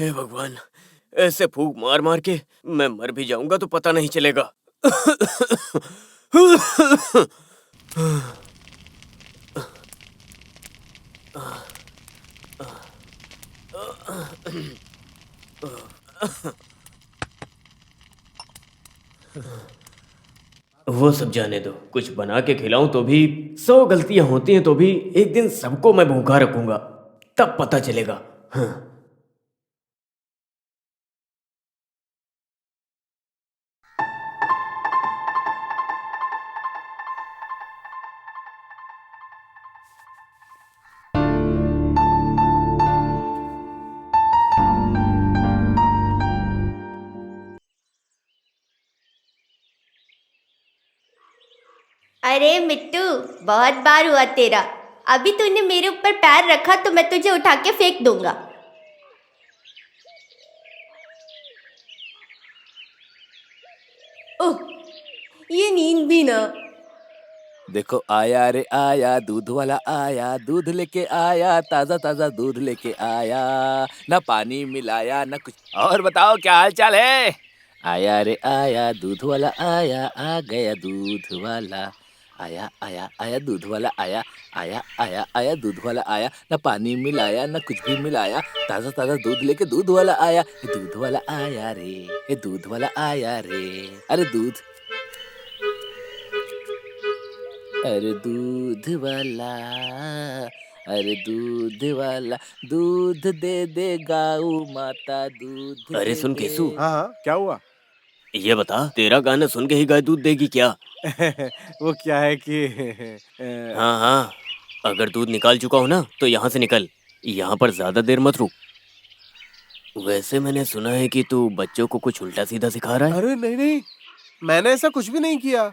हे भगवान, ऐसे फूंक मार मार के मैं मर भी जाऊंगा तो पता नहीं चलेगा। वो सब जाने दो, कुछ बना के खिलाऊं तो भी 100 गलतियां होती हैं, तो भी एक दिन सबको मैं भूखा रखूंगा, तब पता चलेगा। हाँ। अरे मिट्टू, बहुत बार हुआ तेरा। अभी तूने मेरे ऊपर पैर रखा तो मैं तुझे उठा के फेंक दूंगा। ओह, ये नींद भी ना। देखो आया रे आया, दूध वाला आया, दूध लेके आया, ताजा ताजा दूध लेके आया, ना पानी मिलाया ना कुछ। और बताओ क्या हाल चाल है? आया रे आया, दूध वाला आया, आ गया दूध वाला। आया आया आया, दूध वाला आया, आया आया आया, दूध वाला आया, ना पानी मिलाया ना कुछ भी मिलाया, ताजा ताजा दूध लेके दूध वाला आया। ये दूध वाला आया रे, ये दूध वाला आया रे। अरे दूध, अरे दूध वाला, अरे दूध वाला, दूध दे दे गाऊ माता, दूध अरे दे सुन दे। केसु, हाँ हाँ, क्या हुआ? ये बता, तेरा गाना सुन के ही गाय दूध देगी क्या? वो क्या है कि हाँ हाँ, अगर दूध निकाल चुका हो ना तो यहाँ से निकल, यहाँ पर ज्यादा देर मत रुक। वैसे मैंने सुना है कि तू बच्चों को कुछ उल्टा सीधा सिखा रहा है। अरे नहीं नहीं, मैंने ऐसा कुछ भी नहीं किया।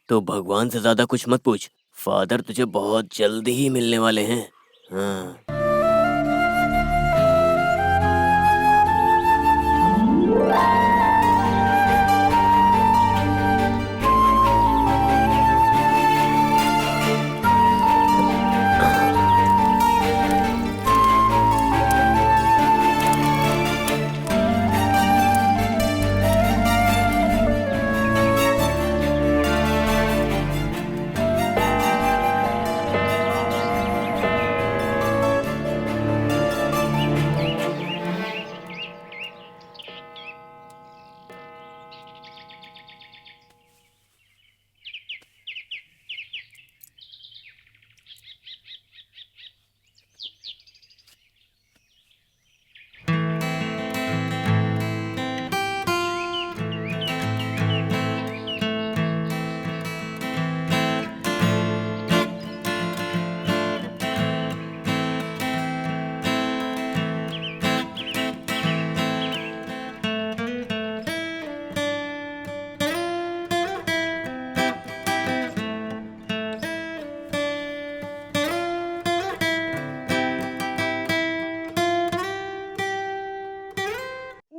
तो भगवान से ज्यादा कुछ मत पूछ, फादर तुझे बहुत जल्दी ही मिलने वाले हैं। हाँ।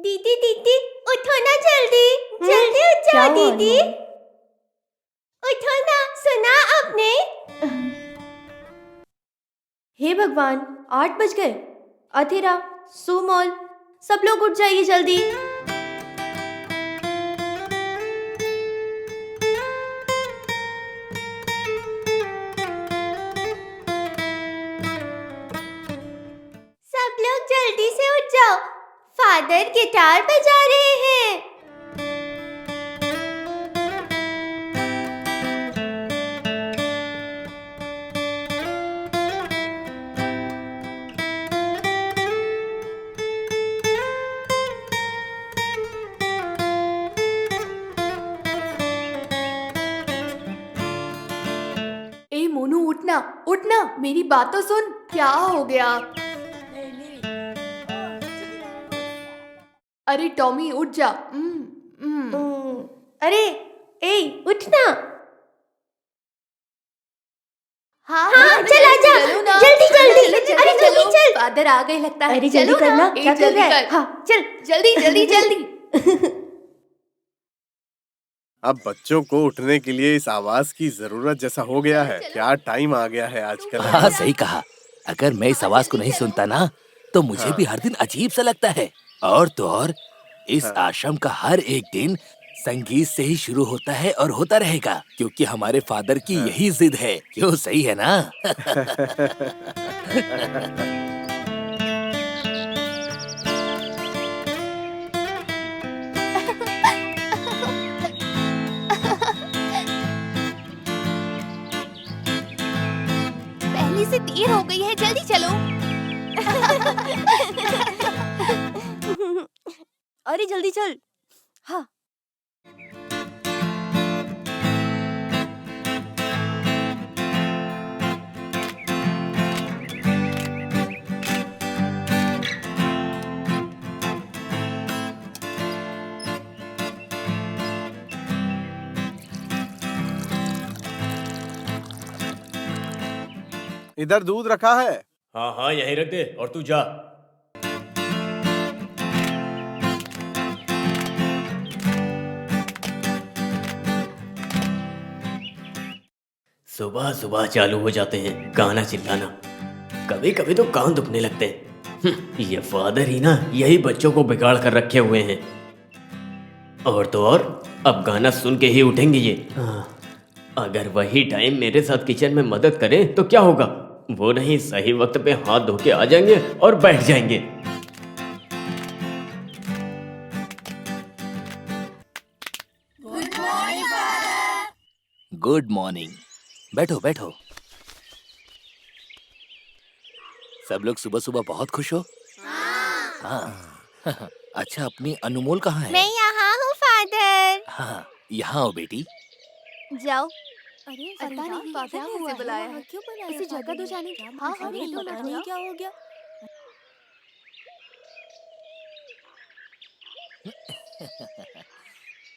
दीदी दीदी, उठो ना जल्दी, जल्दी उठ जाओ दीदी। उठो ना, सुना आपने? हे भगवान, 8 बज गए। अधेरा, सुमोल, सब लोग उठ जाइए जल्दी। सब लोग जल्दी से उठ जाओ, फादर गिटार बजा रहे हैं। ए मोनू, उठना उठना, मेरी बात तो सुन। क्या हो गया? अरे टॉमी, उठ जा। अरे ए, उठना। हाँ चल आजा, चलो ना, जल्दी जल्दी, चलो, अरे जल्दी चलो, चल। फादर आ गए लगता है। अरे जल्दी चलो ना, करना, ए, क्या कर जल्दी रहा है? कर। हाँ चल। जल्दी जल्दी जल्दी। अब बच्चों को उठने के लिए इस आवाज की जरूरत जैसा हो गया है। क्या टाइम आ गया है आजकल। हाँ सही कहा, अगर मैं इस आवाज को नहीं सुनता ना तो मुझे हाँ। भी हर दिन अजीब सा लगता है। और तो और इस हाँ। आश्रम का हर एक दिन संगीत से ही शुरू होता है और होता रहेगा, क्योंकि हमारे फादर की यही जिद है। क्यों, सही है ना? पहले से देर हो गई है, जल्दी चलो। अरे जल्दी चल। हाँ। इधर दूध रखा है। हाँ हाँ, यहीं रख दे और तू जा। सुबह सुबह चालू हो जाते हैं गाना चिल्लाना। कभी कभी तो कान दुखने लगते हैं। ये फादर ही ना यही बच्चों को बिगाड़ कर रखे हुए हैं। और तो और अब गाना सुन के ही उठेंगे ये। अगर वही टाइम मेरे साथ किचन में मदद करें तो क्या होगा? वो नहीं, सही वक्त पे हाथ धो के आ जाएंगे और बैठ जाएंगे। Good morning. बैठो बैठो। सब लोग सुबह सुबह बहुत खुश हो? हाँ। अच्छा, अपनी अनमोल कहाँ है? मैं यहाँ हूँ फादर। हाँ, यहाँ आओ बेटी। जाओ। अरे पता नहीं फादर ने इसे बुलाया है। क्यों बुलाया? इसे जगह दो जाने। हाँ हाँ, अरे बिल्कुल पता नहीं क्या हो गया।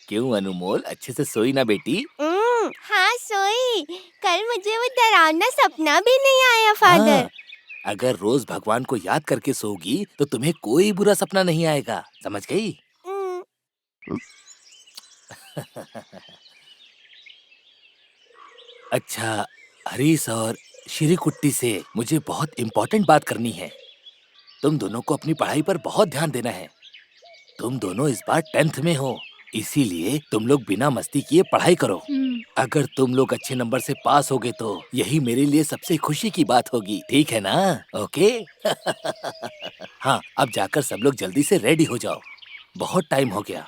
क्यों अनमोल, अच्छे से सोई ना बेटी? हाँ सोई। कल मुझे वो डरावना सपना भी नहीं आया फादर। हाँ, अगर रोज भगवान को याद करके सोगी तो तुम्हें कोई बुरा सपना नहीं आएगा, समझ गई? अच्छा, हरीश और श्री कुट्टी से मुझे बहुत इम्पोर्टेंट बात करनी है। तुम दोनों को अपनी पढ़ाई पर बहुत ध्यान देना है। तुम दोनों इस बार 10th में हो, इसीलिए तुम लोग बिना मस्ती किए पढ़ाई करो। अगर तुम लोग अच्छे नंबर से पास होगे तो यही मेरे लिए सबसे खुशी की बात होगी, ठीक है ना? ओके? हाँ, अब जाकर सब लोग जल्दी से रेडी हो जाओ, बहुत टाइम हो गया।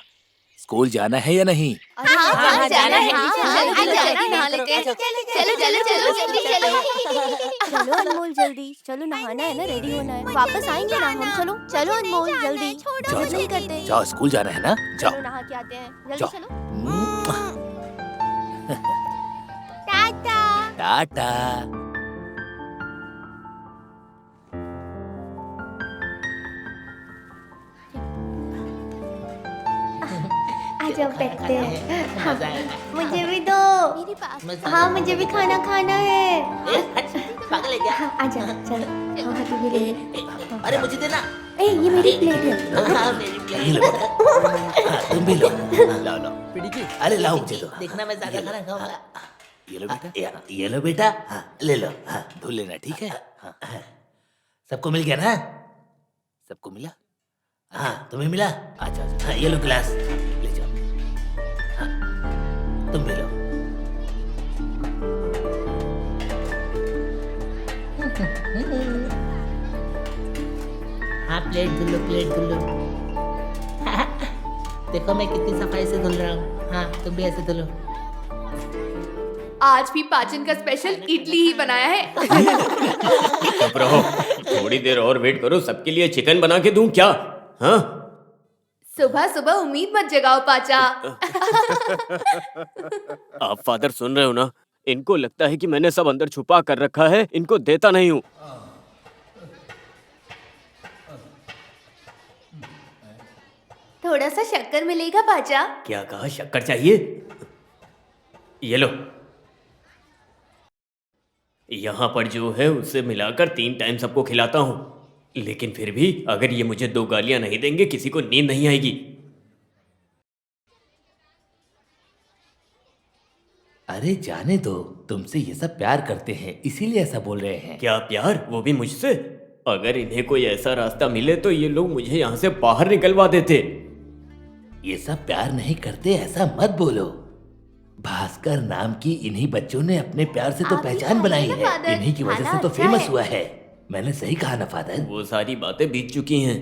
स्कूल जाना है या नहीं? हाँ जाना है। चलो अनमोल जल्दी चलो, नहाना है ना, रेडी होना है, वापस आएंगे ना हम। चलो चलो अनमोल जल्दी। जाओ नहीं करते। जाओ, स्कूल जाना है ना? चलो जाओ नहा के आते हैं, जल्दी जाओ। चलो। टाटा। टाटा। आ जाओ बैठते हैं। हाँ, मुझे भी दो। हाँ मुझे भी खाना खाना है। पागल है क्या? हाँ, आ जाओ चलो। हाँ तू भी ले ले। अरे मुझे देना। ए ये मेरी प्लेट है। हाँ, मेरी प्लेट। ये लो। हाँ, तुम भी लो। लाओ लाओ। अरे लाओ, मुझे दो। देखना मैं ज्यादा खाना खाऊंगा। ये लो बेटा। ये लो बेटा। हाँ, ले लो। हाँ, धुल लेना, ठीक है? हाँ, सबको मिल गया ना? सबको मिला? हाँ, तुम्हें मिला? अच्छा अच्छा, हाँ, ये लो गिलास। ले जाओ। तुम भी लो। हाँ, प्लेट धुल लो, प्लेट धुल लो। देखो मैं कितनी सफाई से धुल रहा हूँ। हाँ, तुम भी ऐसे धुलो। आज भी पाचन का स्पेशल इडली ही बनाया है। चुप रहो, थोड़ी देर और वेट करो, सबके लिए चिकन बना के दूं क्या? हाँ? सुबह सुबह उम्मीद मत जगाओ पाचा। आप फादर सुन रहे हो ना? इनको लगता है कि मैंने सब अंदर छुपा कर रखा है, इनको देता नहीं हूँ। थोड़ा सा शक्कर मिलेगा पाचा? क्या कहा, शक्कर चाहिए? ये लो। यहाँ पर जो है उससे मिलाकर 3 टाइम सबको खिलाता हूँ, लेकिन फिर भी अगर ये मुझे 2 गालियां नहीं देंगे किसी को नींद नहीं आएगी। अरे जाने दो, तुमसे ये सब प्यार करते हैं इसीलिए ऐसा बोल रहे हैं। क्या प्यार, वो भी मुझसे? अगर इन्हें कोई ऐसा रास्ता मिले तो ये लोग मुझे यहाँ से बाहर निकलवा देते। ये सब प्यार नहीं करते ऐसा मत बोलो। भास्कर नाम की इन्हीं बच्चों ने अपने प्यार से तो आप ही पहचान बनाई खाइए ना, है। फादर। इन्हीं की वजह खाना से तो अच्छा फेमस है। हुआ है। मैंने सही कहा ना फादर? वो सारी बातें बीत चुकी हैं।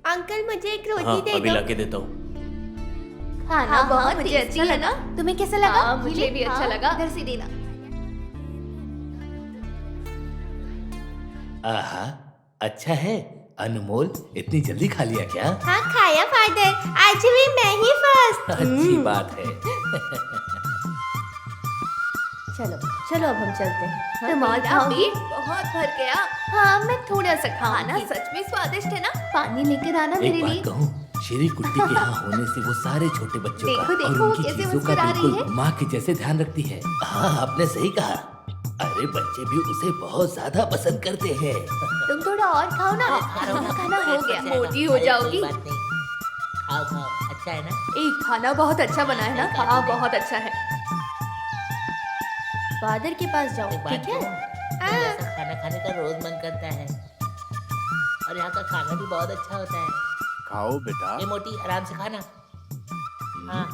अंकल मुझे एक हाँ रोटी दे अभी दो। लाके देता हूँ। खाना बहुत मुझे अच्छा टेस्टी है लगा। ना? तुम्हें कैसा लगा? हाँ, मुझे भी अच्छा लगा। इधर से देना। आहा, अच्छा है। अनमोल इतनी जल्दी खा लिया क्या? हाँ खाया फादर, आज भी मैं ही फर्स्ट। अच्छी बात है। चलो चलो अब हम चलते हैं। तुम्हारा खाओगी? पेट बहुत भर गया। हाँ मैं थोड़ा सा खाना खाऊंगी। सच में स्वादिष्ट है ना? पानी लेकर आना एक मेरे बात लिए। कहूँ, श्री कुट्टी के यहाँ होने से वो सारे छोटे बच्चों देखो, का देखो, और वो उनकी कैसे चीजों का मुस्कुरा रही बिल्कुल माँ के जैसे ध्यान रखती है। हाँ आपने सही कहा। अरे बच्चे भी उसे बहुत ज्यादा पसंद करते हैं। तुम थोड़ा और खाओ ना। खाना हो गया। मोटी हो जाओगी। खाओ खाओ, अच्छा है ना? एक खाना बहुत अच्छा बना है ना? हाँ बहुत अच्छा है। फादर के पास जाओ, एक बात ठीक है? कहूं? मुझे ऐसा खाना खाने का रोज मन करता है और यहाँ का खाना भी बहुत अच्छा होता है। खाओ बेटा। ये मोटी आराम से खाना। हाँ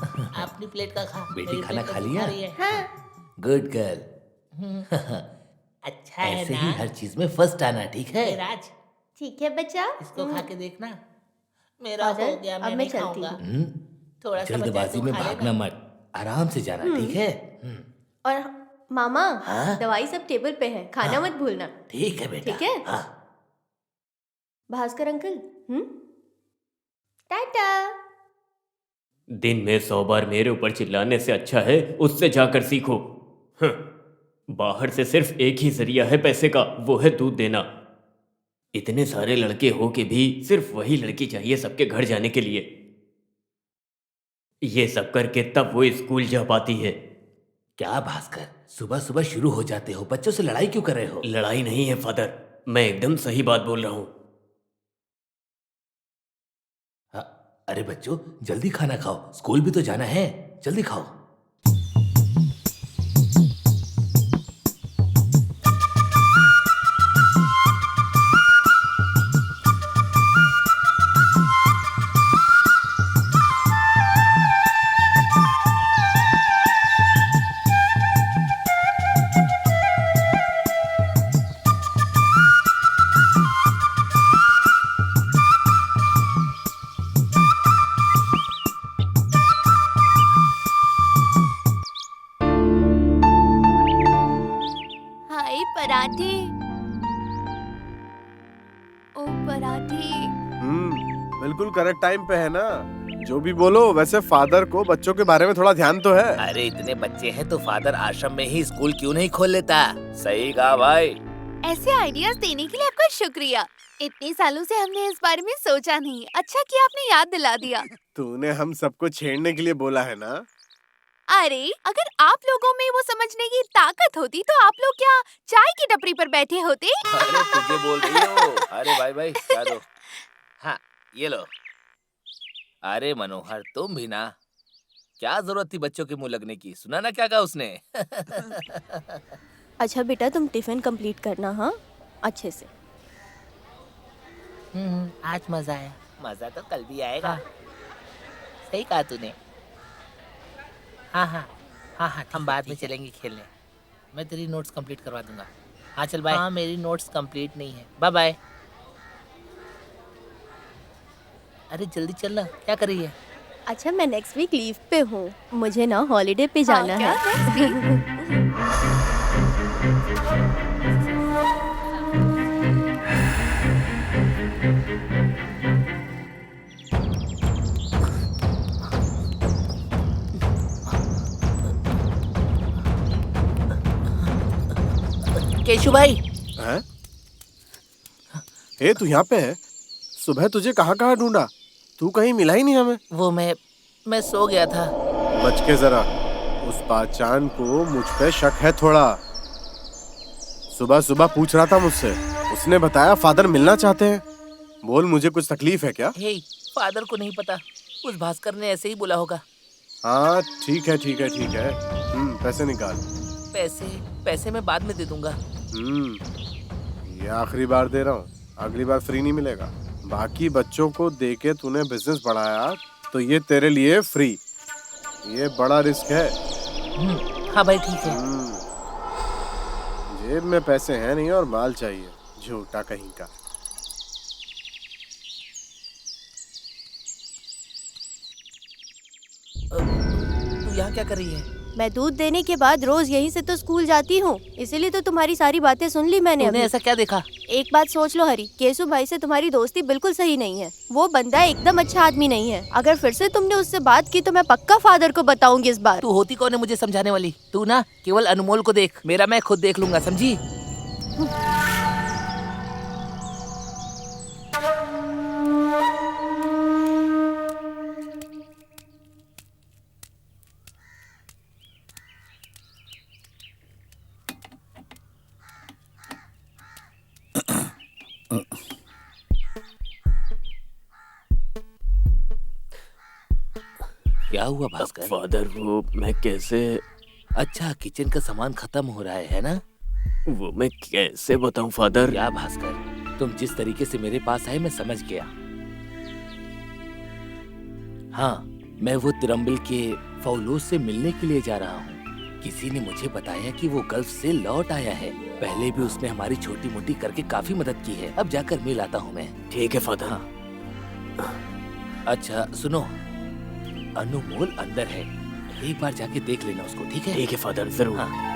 अपनी प्लेट का खा। बेटी मेरी खाना प्लेट खा तो लिया? रही है। हाँ गुड गर्ल। अच्छा है ऐसे ना? ही हर चीज में फर्स्ट आना, ठीक है? ये राज, ठीक है बच्चा। इसको खा के देखना। मेरा हो फादर, गया, अब मैं मैं नहीं चलती खाऊंगा। हूँ। थोड़ा सा बचा है, जल्दबाजी तू में खा भागना लेना। मत, आराम से जाना, ठीक है? और मामा, हाँ? दवाई सब टेबल पे है, खाना मत भूलना। ठीक है बेटा। ठीक है? हाँ। भास्कर अंकल, टाटा। दिन में 100 बार मेरे ऊपर चिल्लाने से अच्छा है उससे जाकर सीखो। बाहर से सिर्फ एक ही जरिया है पैसे का, वो है दूध देना। इतने सारे लड़के हो के भी सिर्फ वही लड़की चाहिए सबके घर जाने के लिए। ये सब करके तब वो स्कूल जा पाती है। क्या भास्कर, सुबह सुबह शुरू हो जाते हो? बच्चों से लड़ाई क्यों कर रहे हो? लड़ाई नहीं है फादर, मैं एकदम सही बात बोल रहा हूँ। हाँ, अरे बच्चों जल्दी खाना खाओ, स्कूल भी तो जाना है, जल्दी खाओ। हाय पराठे। ओ पराठे। बिल्कुल करेक्ट टाइम पे है ना। जो भी बोलो, वैसे फादर को बच्चों के बारे में थोड़ा ध्यान तो है। अरे इतने बच्चे हैं तो फादर आश्रम में ही स्कूल क्यों नहीं खोल लेता? सही कहा भाई। ऐसे आइडियाज देने के लिए आपका शुक्रिया। इतने सालों से हमने इस बारे में सोचा नहीं। अच्छा किया आपने याद दिला दिया। तूने हम सबको छेड़ने के लिए बोला है ना। अरे अगर आप लोगों में वो समझने की ताकत होती तो आप लोग क्या चाय की टपरी पर बैठे होते? अरे तुझे बोल रही हो। अरे भाई भाई क्या दो। हाँ ये लो। अरे मनोहर तुम भी ना, क्या जरूरत थी बच्चों के मुंह लगने की? सुना ना क्या कहा उसने? अच्छा बेटा तुम टिफिन कंप्लीट करना, हाँ अच्छे से। आज मजा आया। मजा तो कल भी आएगा। सही कहा तूने। हाँ हाँ हाँ हाँ, हम बाद में चलेंगे खेलने। मैं तेरी नोट्स कंप्लीट करवा दूंगा। हाँ चल बाय। हाँ मेरी नोट्स कंप्लीट नहीं है, बाय बाय। अरे जल्दी चलना, क्या कर रही है? अच्छा मैं नेक्स्ट वीक लीव पे हूँ, मुझे ना हॉलीडे पे जाना क्या? है। केशु भाई। हैं? ए तू यहाँ पे है? सुबह तुझे कहाँ कहाँ ढूंढा, तू कहीं मिला ही नहीं हमें। वो मैं सो गया था। बच के जरा, उस बाचान को मुझ पे शक है थोड़ा। सुबह सुबह पूछ रहा था मुझसे, उसने बताया फादर मिलना चाहते हैं। बोल मुझे कुछ तकलीफ है क्या? हे, फादर को नहीं पता, उस भास्कर ने ऐसे ही बोला होगा। हाँ ठीक है ठीक है ठीक है। पैसे निकाल। पैसे मैं बाद में दे दूंगा। ये आखिरी बार दे रहा हूँ, अगली बार फ्री नहीं मिलेगा। बाकी बच्चों को देके तूने बिजनेस बढ़ाया तो ये तेरे लिए फ्री। ये बड़ा रिस्क है। हाँ भाई ठीक है। जेब में पैसे हैं नहीं और माल चाहिए, झूठा कहीं का। तू यहाँ क्या कर रही है? मैं दूध देने के बाद रोज यहीं से तो स्कूल जाती हूँ, इसीलिए तो तुम्हारी सारी बातें सुन ली मैंने तूने अभी। ऐसा क्या देखा? एक बात सोच लो हरी, केशु भाई से तुम्हारी दोस्ती बिल्कुल सही नहीं है। वो बंदा एकदम अच्छा आदमी नहीं है। अगर फिर से तुमने उससे बात की तो मैं पक्का फादर को बताऊंगी इस बार। तू होती कौन है मुझे समझाने वाली? तू ना केवल अनमोल को देख, मेरा मैं खुद देख लूंगा, समझी? क्या हुआ भास्कर? फादर वो मैं कैसे, अच्छा किचन का सामान खत्म हो रहा है ना? वो मैं कैसे बताऊं फादर? क्या भास्कर, तुम जिस तरीके से मेरे पास आए मैं समझ गया। हाँ, मैं वो तिरंबिल के फौलोस से मिलने के लिए जा रहा हूँ। किसी ने मुझे बताया कि वो गल्फ से लौट आया है। पहले भी उसने हमारी छोटी मोटी करके काफी मदद की है। अब जाकर मिल आता हूँ मैं। ठीक है फादर। हाँ। अच्छा सुनो, अनमोल अंदर है, एक बार जाके देख लेना उसको, ठीक है? ठीक है फादर, जरूर। हाँ।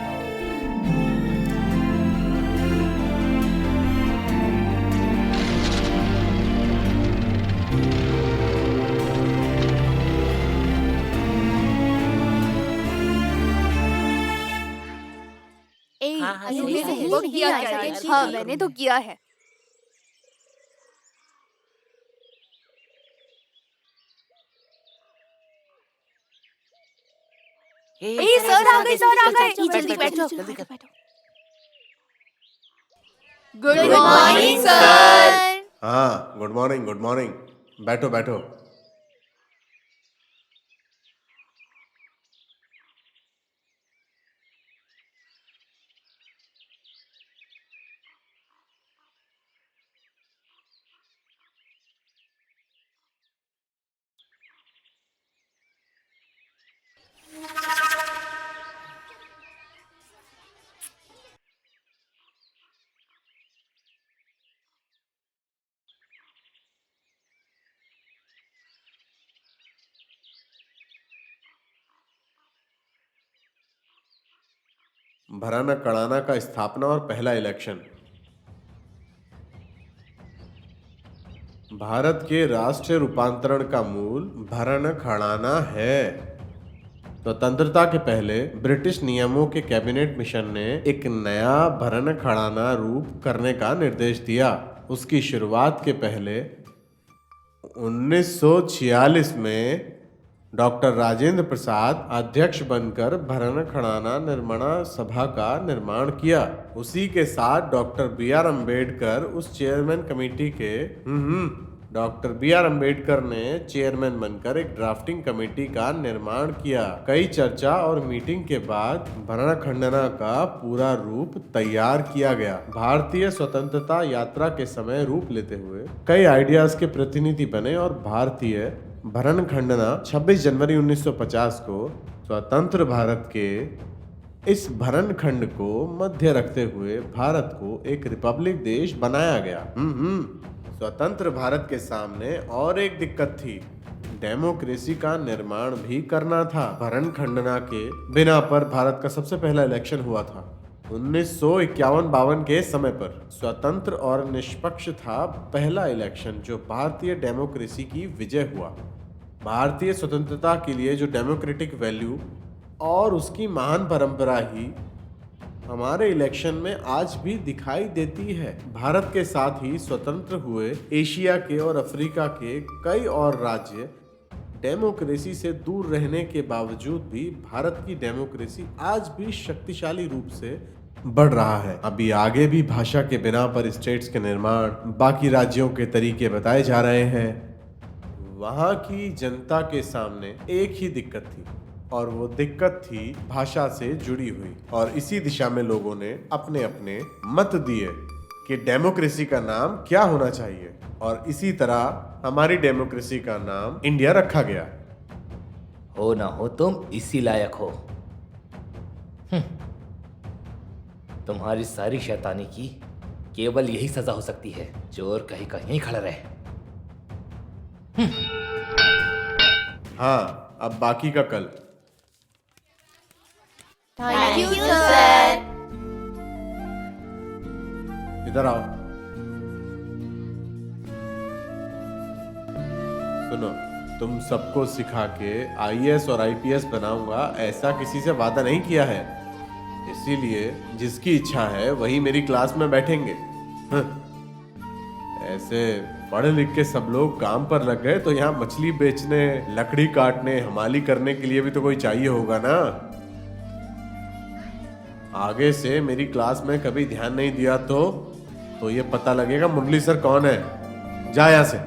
हाँ, जल्दी से सही वो है, किया सही क्या है, है? सही हाँ है। मैंने तो किया है। ए, सर आ गए, सर आ गए। जल्दी बैठो। जल्दी कर। Good morning sir. हाँ, गुड मॉर्निंग, गुड मॉर्निंग। बैठो बैठो। भराना कड़ाना का स्थापना और पहला इलेक्शन। भारत के राष्ट्रीय रूपांतरण का मूल भरण खड़ाना है। स्वतंत्रता के पहले ब्रिटिश नियमों के कैबिनेट मिशन ने एक नया भरण खड़ाना रूप करने का निर्देश दिया। उसकी शुरुआत के पहले 1946 में डॉक्टर राजेंद्र प्रसाद अध्यक्ष बनकर भरण खड़ाना निर्माण सभा का निर्माण किया। उसी के साथ डॉक्टर बी आर अम्बेडकर उस चेयरमैन कमेटी के डॉक्टर बी आर अम्बेडकर ने चेयरमैन बनकर एक ड्राफ्टिंग कमेटी का निर्माण किया। कई चर्चा और मीटिंग के बाद भरण खंडना का पूरा रूप तैयार किया गया। भारतीय स्वतंत्रता यात्रा के समय रूप लेते हुए कई आइडियाज के प्रतिनिधि बने और भारतीय भरण खंडना 26 जनवरी 1950 को स्वतंत्र भारत के इस भरण खंड को मध्य रखते हुए भारत को एक रिपब्लिक देश बनाया गया। स्वतंत्र भारत के सामने और एक दिक्कत थी, डेमोक्रेसी का निर्माण भी करना था। भरण खंडना के बिना पर भारत का सबसे पहला इलेक्शन हुआ था 1951-52 के समय पर। स्वतंत्र और निष्पक्ष था पहला इलेक्शन जो भारतीय डेमोक्रेसी की विजय हुआ। भारतीय स्वतंत्रता के लिए जो डेमोक्रेटिक वैल्यू और उसकी महान परंपरा ही हमारे इलेक्शन में आज भी दिखाई देती है। भारत के साथ ही स्वतंत्र हुए एशिया के और अफ्रीका के कई और राज्य डेमोक्रेसी से दूर रहने के बावजूद भी भारत की डेमोक्रेसी आज भी शक्तिशाली रूप से बढ़ रहा है। अभी आगे भी भाषा के बिना पर स्टेट्स के निर्माण, बाकी राज्यों के तरीके बताए जा रहे हैं। वहाँ की जनता के सामने एक ही दिक्कत थी और वो दिक्कत थी भाषा से जुड़ी हुई, और इसी दिशा में लोगों ने अपने अपने मत दिए। कि डेमोक्रेसी का नाम क्या होना चाहिए, और इसी तरह हमारी डेमोक्रेसी का नाम इंडिया रखा गया। हो ना हो तुम इसी लायक हो। तुम्हारी सारी शैतानी की केवल यही सजा हो सकती है, चोर कहीं का यहीं खड़ा रहे। हाँ, अब बाकी का कल। Thank you sir. इधर आओ। सुनो, तुम सबको सिखा के आईएएस और आईपीएस बनाऊंगा ऐसा किसी से वादा नहीं किया है, इसीलिए जिसकी इच्छा है वही मेरी क्लास में बैठेंगे। ऐसे पढ़ लिख के सब लोग काम पर लग गए तो यहाँ मछली बेचने, लकड़ी काटने, हमाली करने के लिए भी तो कोई चाहिए होगा ना। आगे से मेरी क्लास में कभी ध्यान नहीं दिया तो ये पता लगेगा मुरली सर कौन है। जा यहाँ से।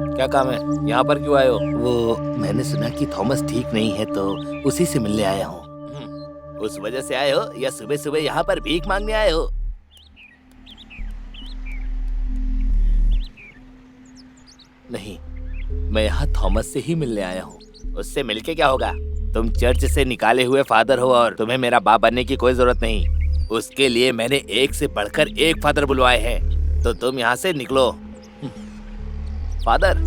क्या काम है? यहाँ पर क्यों आए हो? वो मैंने सुना कि थॉमस ठीक नहीं है तो उसी से मिलने आया हूँ। उस वजह से आए हो या सुबह सुबह यहाँ पर भीख मांगने आए हो? नहीं, मैं यहाँ थॉमस से ही मिलने आया हूँ। उससे मिलके क्या होगा? तुम चर्च से निकाले हुए फादर हो और तुम्हें मेरा बाप बनने की कोई जरूरत नहीं। उसके लिए मैंने एक से बढ़कर एक फादर बुलवाए हैं, तो तुम यहाँ से निकलो। फादर,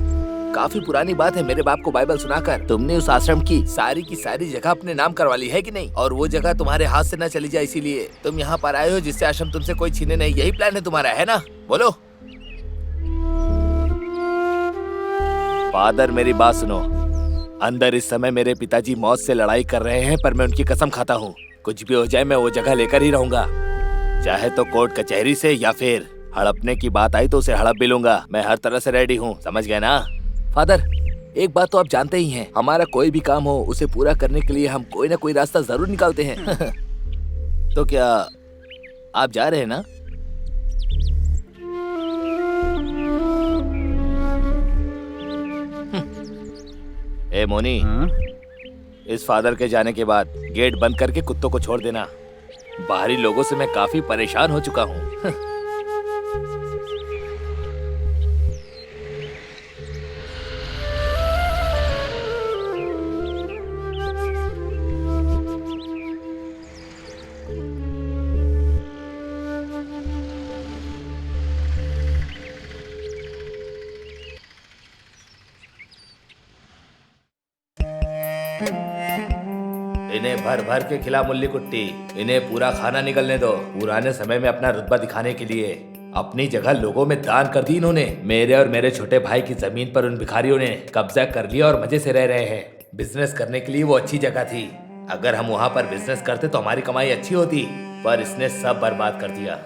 काफी पुरानी बात है मेरे बाप को बाइबल सुनाकर तुमने उस आश्रम की सारी जगह अपने नाम करवा ली है कि नहीं? और वो जगह तुम्हारे हाथ से न चली जाए इसीलिए तुम यहाँ पर आए हो, जिससे आश्रम तुमसे कोई छीने नहीं। यही प्लान है तुम्हारा, है ना? बोलो। फादर, मेरी बात सुनो। अंदर इस समय मेरे पिताजी मौत से लड़ाई कर रहे हैं, पर मैं उनकी कसम खाता हूँ कुछ भी हो जाए मैं वो जगह लेकर ही रहूंगा। चाहे तो कोर्ट कचहरी से या फिर हड़पने की बात आई तो उसे हड़प भी लूंगा। मैं हर तरह से रेडी हूँ, समझ गए ना? फादर, एक बात तो आप जानते ही हैं, हमारा कोई भी काम हो उसे पूरा करने के लिए हम कोई ना कोई रास्ता जरूर निकालते हैं। तो क्या आप जा रहे हैं ना? ए मोनी, इस फादर के जाने के बाद गेट बंद करके कुत्तों को छोड़ देना। बाहरी लोगों से मैं काफी परेशान हो चुका हूँ। इन्हें भर भर के खिला मुल्ली कुट्टी, इन्हें पूरा खाना निकलने दो। पुराने समय में अपना रुतबा दिखाने के लिए अपनी जगह लोगों में दान कर दी इन्होंने। मेरे और मेरे छोटे भाई की जमीन पर उन भिखारियों ने कब्जा कर लिया और मजे से रह रहे हैं। बिजनेस करने के लिए वो अच्छी जगह थी, अगर हम वहाँ पर बिजनेस करते तो हमारी कमाई अच्छी होती, पर इसने सब बर्बाद कर दिया।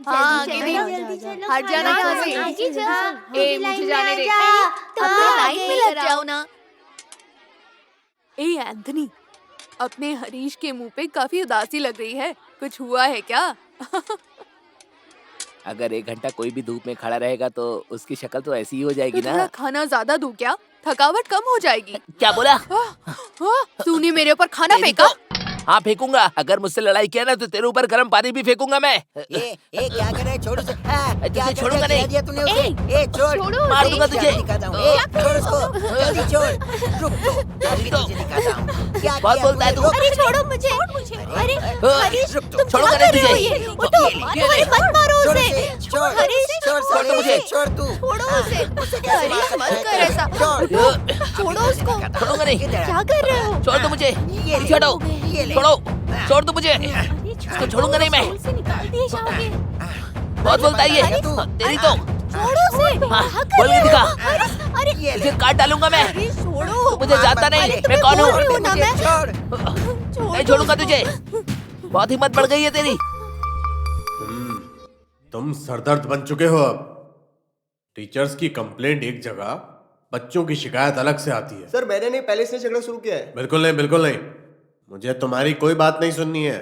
हाँ, आगे भी। हट जाना यहाँ से। आगे जा। ए, मुझे जाने दे। तुम अपने लाइन आगे में लग रहो। जाओ ना। ए एंथनी, अपने हरीश के मुंह पे काफी उदासी लग रही है, कुछ हुआ है क्या? अगर 1 घंटा कोई भी धूप में खड़ा रहेगा तो उसकी शक्ल तो ऐसी ही हो जाएगी तो थोड़ा ना। खाना ज्यादा दूं क्या? थकावट कम हो जाएगी। क्या बोला? तूने मेरे ऊपर खाना फेंका? हाँ फेंकूंगा। अगर मुझसे लड़ाई किया ना तो तेरे ऊपर गर्म पानी भी फेंकूंगा मैं। ए क्या कर रहा है? छोड़ उसे। क्या कर छोड़ूंगा दिया? नहीं। दिया तूने उसे? ए छोड़। छोड़ो मार उसे। दूंगा तुझे। दिखाता हूँ। ए छोड़ उसको। जल्दी छोड़। रुक तो। अभी तुझे दिखाता हूँ। क्या बहुत किया बोलता है तूने? तू। अरे छोड़ो मुझे। अरे हरीश, रुक तो। तुम छोड़ो क्या नहीं कर रहे हो तुझे। ये? उठो, अरे मत मारो छोड़ उसे। उसे। छोड़। हरीश, छोड़ छोड़ तो मुझे। छोड़ तू। छोड़ो उसे। हरीश, मत कर ऐसा। छोड़। छोड़ो उसको। छोड़ूंगा नहीं। क्या कर रहे हो? छोड़ दो मुझे। ये ले। छोड़ो। ये ले। छोड़ो। छोड़ दो मुझे। इसको छोड़ूंगा नहीं मैं। से निकाल दिए जाओगे। बहुत बोलता है ये। तू। तेरी तो छोड़ो उसे। हाँ, बोल के दिखा। अरे तुझे काट डालूंगा मैं। अरे छोड़ो। तू मुझे जानता नहीं, मैं कौन बोल रही हूँ? हूँ ना मैं। नहीं छोड़ूंगा तुझे। बहुत हिम्मत बढ़ गई है तेरी। तुम सरदर्द बन चुके हो अब। टीचर्स की कंप्लेंट एक जगह, बच्चों की शिकायत अलग से आती है। सर मैंने नहीं, पहले इसने झगड़ा शुरू किया है। बिल्कुल नहीं, बिल्कुल नहीं। मुझे तुम्हारी कोई बात नहीं सुननी है।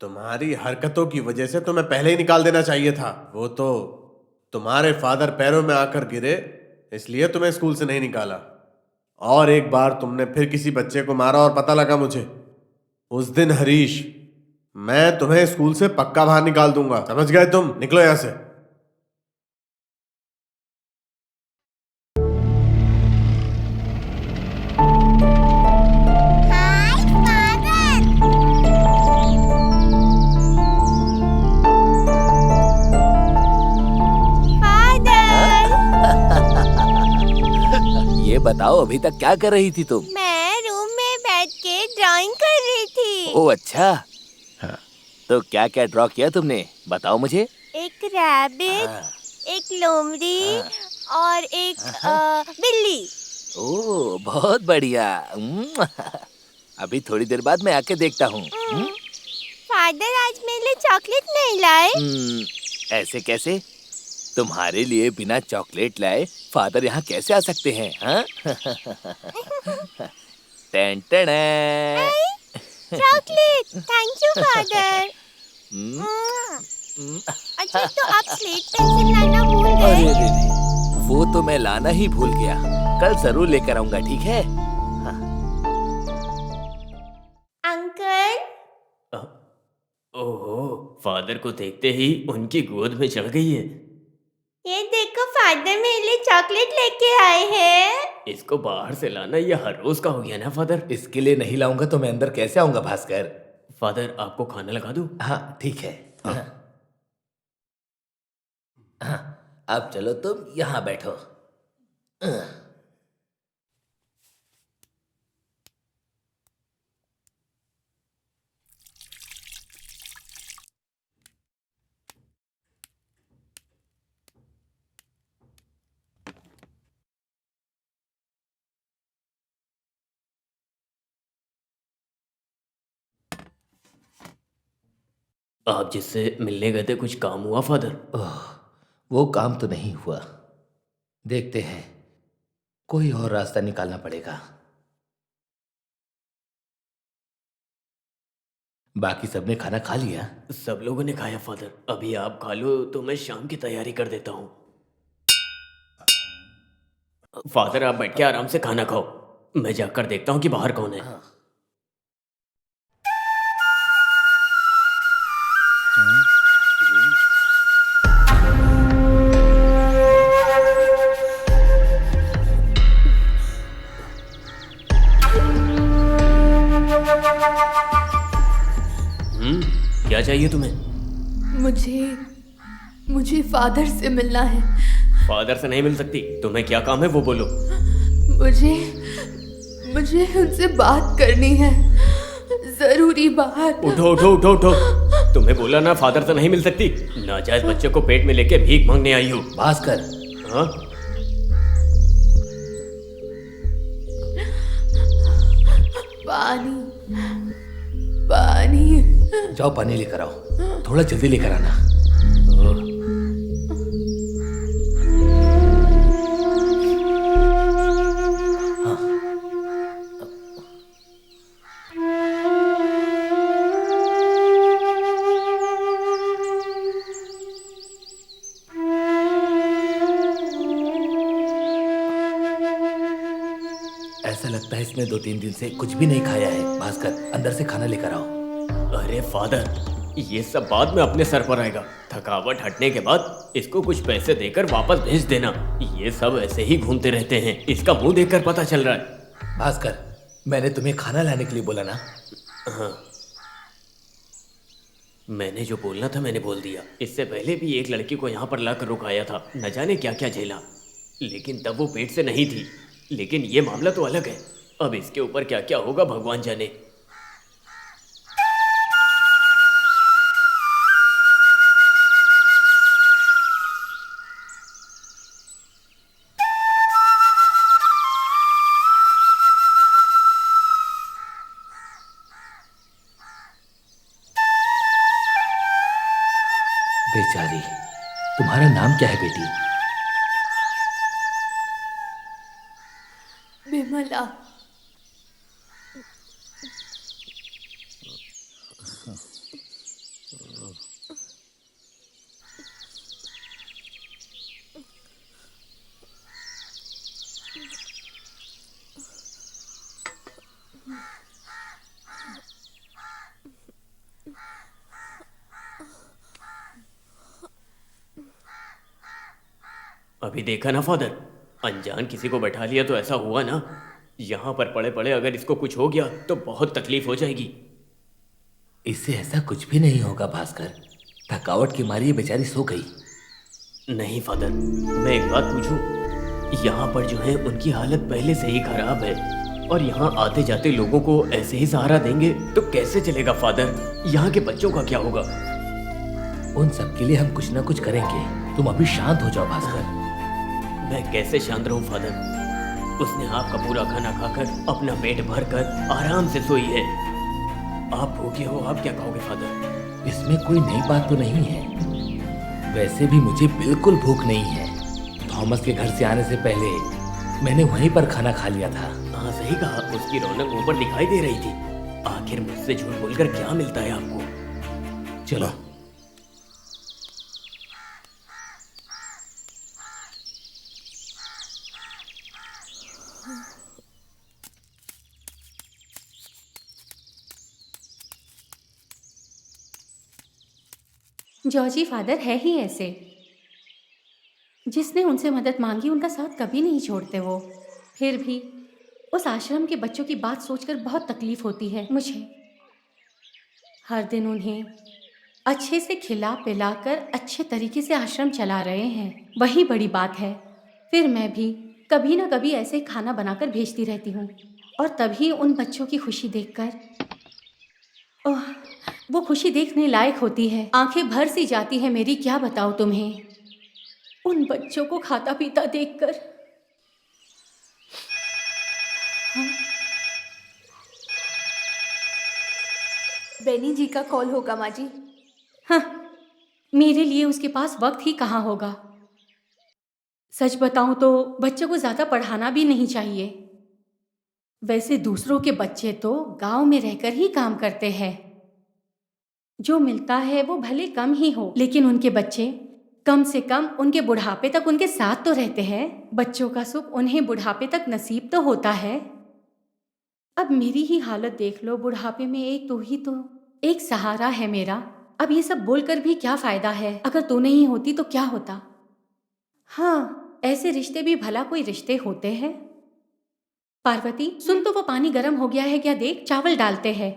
तुम्हारी हरकतों की वजह से तुम्हें पहले ही निकाल देना चाहिए था। वो तो तुम्हारे फादर पैरों में आकर गिरे, इसलिए तुम्हें स्कूल से नहीं निकाला। और एक बार तुमने फिर किसी बच्चे को मारा और पता लगा मुझे, उस दिन हरीश, मैं तुम्हें स्कूल से पक्का बाहर निकाल दूंगा। समझ गए तुम? निकलो यहां से। ये बताओ अभी तक क्या कर रही थी तुम? मैं रूम में बैठ के ड्राइंग कर रही थी। ओह अच्छा। हाँ। तो क्या क्या ड्रॉ किया तुमने, बताओ मुझे। एक रैबिट, एक लोमड़ी और एक बिल्ली। ओह बहुत बढ़िया। अभी थोड़ी देर बाद मैं आके देखता हूँ। फादर आज मेरे लिए चॉकलेट नहीं लाए। ऐसे कैसे? तुम्हारे लिए बिना चॉकलेट लाए फादर यहाँ कैसे आ सकते हैं? हाँ? Chocolate, thank you father. अच्छा तो आप स्लेट पेंसिल लाना भूल अरे गए? रे रे, वो तो मैं लाना ही भूल गया। कल जरूर लेकर आऊंगा, ठीक है? अंकल। ओहो, फादर को देखते ही उनकी गोद में चढ़ गई है। ये देखो फादर मेरे लिए चॉकलेट लेके आए हैं। इसको बाहर से लाना ये हर रोज का हो गया ना फादर। इसके लिए नहीं लाऊंगा तो मैं अंदर कैसे आऊंगा भास्कर? फादर आपको खाना लगा दूं? हाँ ठीक है। हाँ, अब चलो तुम यहाँ बैठो। आप जिससे मिलने गए थे, कुछ काम हुआ फादर? वो काम तो नहीं हुआ, देखते हैं, कोई और रास्ता निकालना पड़ेगा। बाकी सबने खाना खा लिया? सब लोगों ने खाया फादर। अभी आप खा लो तो मैं शाम की तैयारी कर देता हूँ। फादर आप बैठ के आराम से खाना खाओ, मैं जाकर देखता हूँ कि बाहर कौन है। क्या चाहिए तुम्हें? मुझे फादर से मिलना है। फादर से नहीं मिल सकती। तुम्हें क्या काम है वो बोलो। मुझे उनसे बात करनी है, जरूरी बात। उठो उठो उठो उठो, तुम्हें बोला ना फादर से नहीं मिल सकती। नाजायज बच्चे को पेट में लेके भीख मांगने आई हो। भास्कर। हाँ? पानी पानी। जाओ पानी लेकर आओ, थोड़ा जल्दी लेकर आना। ऐसा लगता है इसने 2-3 दिन से कुछ भी नहीं खाया है। भास्कर अंदर से खाना लेकर आओ। अरे फादर, ये सब बाद में अपने सर पर आएगा। थकावट हटने के बाद इसको कुछ पैसे देकर वापस भेज देना। ये सब ऐसे ही घूमते रहते हैं, इसका मुंह देखकर पता चल रहा है। भास्कर, मैंने तुम्हें खाना लाने के लिए बोला ना? हाँ, मैंने जो बोलना था मैंने बोल दिया। इससे पहले भी एक लड़की को यहाँ पर लाकर रुकाया था, न जाने क्या क्या झेला, लेकिन तब वो पेट से नहीं थी। लेकिन ये मामला तो अलग है। अब इसके ऊपर क्या क्या होगा भगवान जाने। बेचारी, तुम्हारा नाम क्या है बेटी? विमला। अभी देखा ना फादर, अनजान किसी को बैठा लिया तो ऐसा हुआ ना। यहाँ पर पड़े पड़े अगर इसको कुछ हो गया तो बहुत तकलीफ हो जाएगी। इससे ऐसा कुछ भी नहीं होगा भास्कर, थकावट की मारी ये बेचारी सो गई। नहीं फादर, मैं एक बात पूछूं, यहाँ पर जो है उनकी हालत पहले से ही खराब है और यहाँ आते जाते लोगों को ऐसे ही सहारा देंगे तो कैसे चलेगा फादर? यहाँ के बच्चों का क्या होगा? उन सब के लिए हम कुछ ना कुछ करेंगे, तुम अभी शांत हो जाओ भास्कर। मैं कैसे शांत रहूं फादर? उसने आपका पूरा खाना खाकर अपना पेट भरकर आराम से सोई है। आप भूखे हो, आप क्या कहोगे फादर? इसमें कोई नई बात तो नहीं है। वैसे भी मुझे बिल्कुल भूख नहीं है। थॉमस के घर से आने से पहले मैंने वहीं पर खाना खा लिया था। हाँ सही कहा, उसकी रौनक ऊपर दिखाई दे रही थी। आखिर मुझसे झूठ बोलकर क्या मिलता है आपको? चलो। जॉर्जी फादर है ही ऐसे, जिसने उनसे मदद मांगी उनका साथ कभी नहीं छोड़ते वो। फिर भी उस आश्रम के बच्चों की बात सोचकर बहुत तकलीफ होती है मुझे। हर दिन उन्हें अच्छे से खिला पिलाकर अच्छे तरीके से आश्रम चला रहे हैं, वही बड़ी बात है। फिर मैं भी कभी ना कभी ऐसे खाना बनाकर भेजती रहती हूँ और तभी उन बच्चों की खुशी देखकर, ओह, वो खुशी देखने लायक होती है। आंखें भर सी जाती है मेरी, क्या बताऊँ तुम्हें, उन बच्चों को खाता पीता देखकर। हाँ? बेनी जी का कॉल होगा माँ जी। हाँ, मेरे लिए उसके पास वक्त ही कहाँ होगा। सच बताऊं तो बच्चों को ज्यादा पढ़ाना भी नहीं चाहिए। वैसे दूसरों के बच्चे तो गांव में रहकर ही काम करते हैं, जो मिलता है वो भले कम ही हो, लेकिन उनके बच्चे कम से कम उनके बुढ़ापे तक उनके साथ तो रहते हैं। बच्चों का सुख उन्हें बुढ़ापे तक नसीब तो होता है। अब मेरी ही हालत देख लो, बुढ़ापे में एक तू ही तो एक सहारा है मेरा। अब ये सब बोलकर भी क्या फायदा है, अगर तू नहीं होती तो क्या होता। हाँ, ऐसे रिश्ते भी भला कोई रिश्ते होते हैं। पार्वती सुन तो, वो पानी गर्म हो गया है क्या, देख चावल डालते हैं।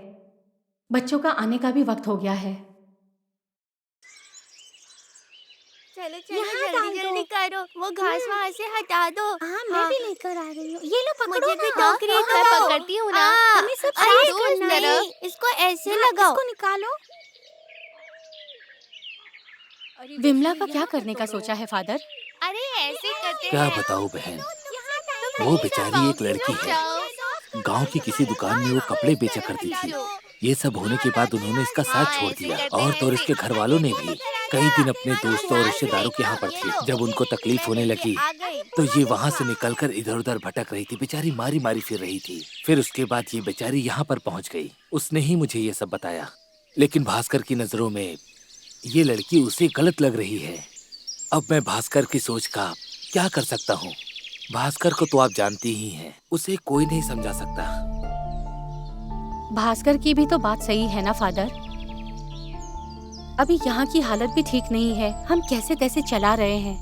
बच्चों का आने का भी वक्त हो गया है। चलो यहाँ डाल जल्दी दो। जल्दी करो, वो घास वहाँ से हटा दो। हाँ मैं भी लेकर आ रही हूँ। ये लो पकड़ो मुझे भी ना। टोकरी हाँ, मैं हाँ, पकड़ती हूँ ना। हमें सब अरे साफ दूर करना है। नहीं, इसको ऐसे हाँ, लगाओ। इसको निकालो। विमला का क्या करने का सोचा है फादर? अरे ऐसे करते क्या बताऊं बहन, वो बेचारी एक लड़की है। गांव की किसी दुकान में वो कपड़े बेचा करती थी। ये सब होने के बाद उन्होंने इसका साथ छोड़ दिया और तो इसके घर वालों ने भी। कई दिन अपने दोस्तों और रिश्तेदारों के यहाँ पर थी। जब उनको तकलीफ होने लगी तो ये वहाँ से निकलकर इधर उधर भटक रही थी। बेचारी मारी मारी फिर रही थी। फिर उसके बाद ये बेचारी यहाँ पर पहुँच गई। उसने ही मुझे ये सब बताया, लेकिन भास्कर की नजरों में ये लड़की उसे गलत लग रही है। अब मैं भास्कर की सोच का क्या कर सकता हूँ? भास्कर को तो आप जानती ही हैं, उसे कोई नहीं समझा सकता। भास्कर की भी तो बात सही है ना फादर। अभी यहाँ की हालत भी ठीक नहीं है, हम कैसे तैसे चला रहे हैं।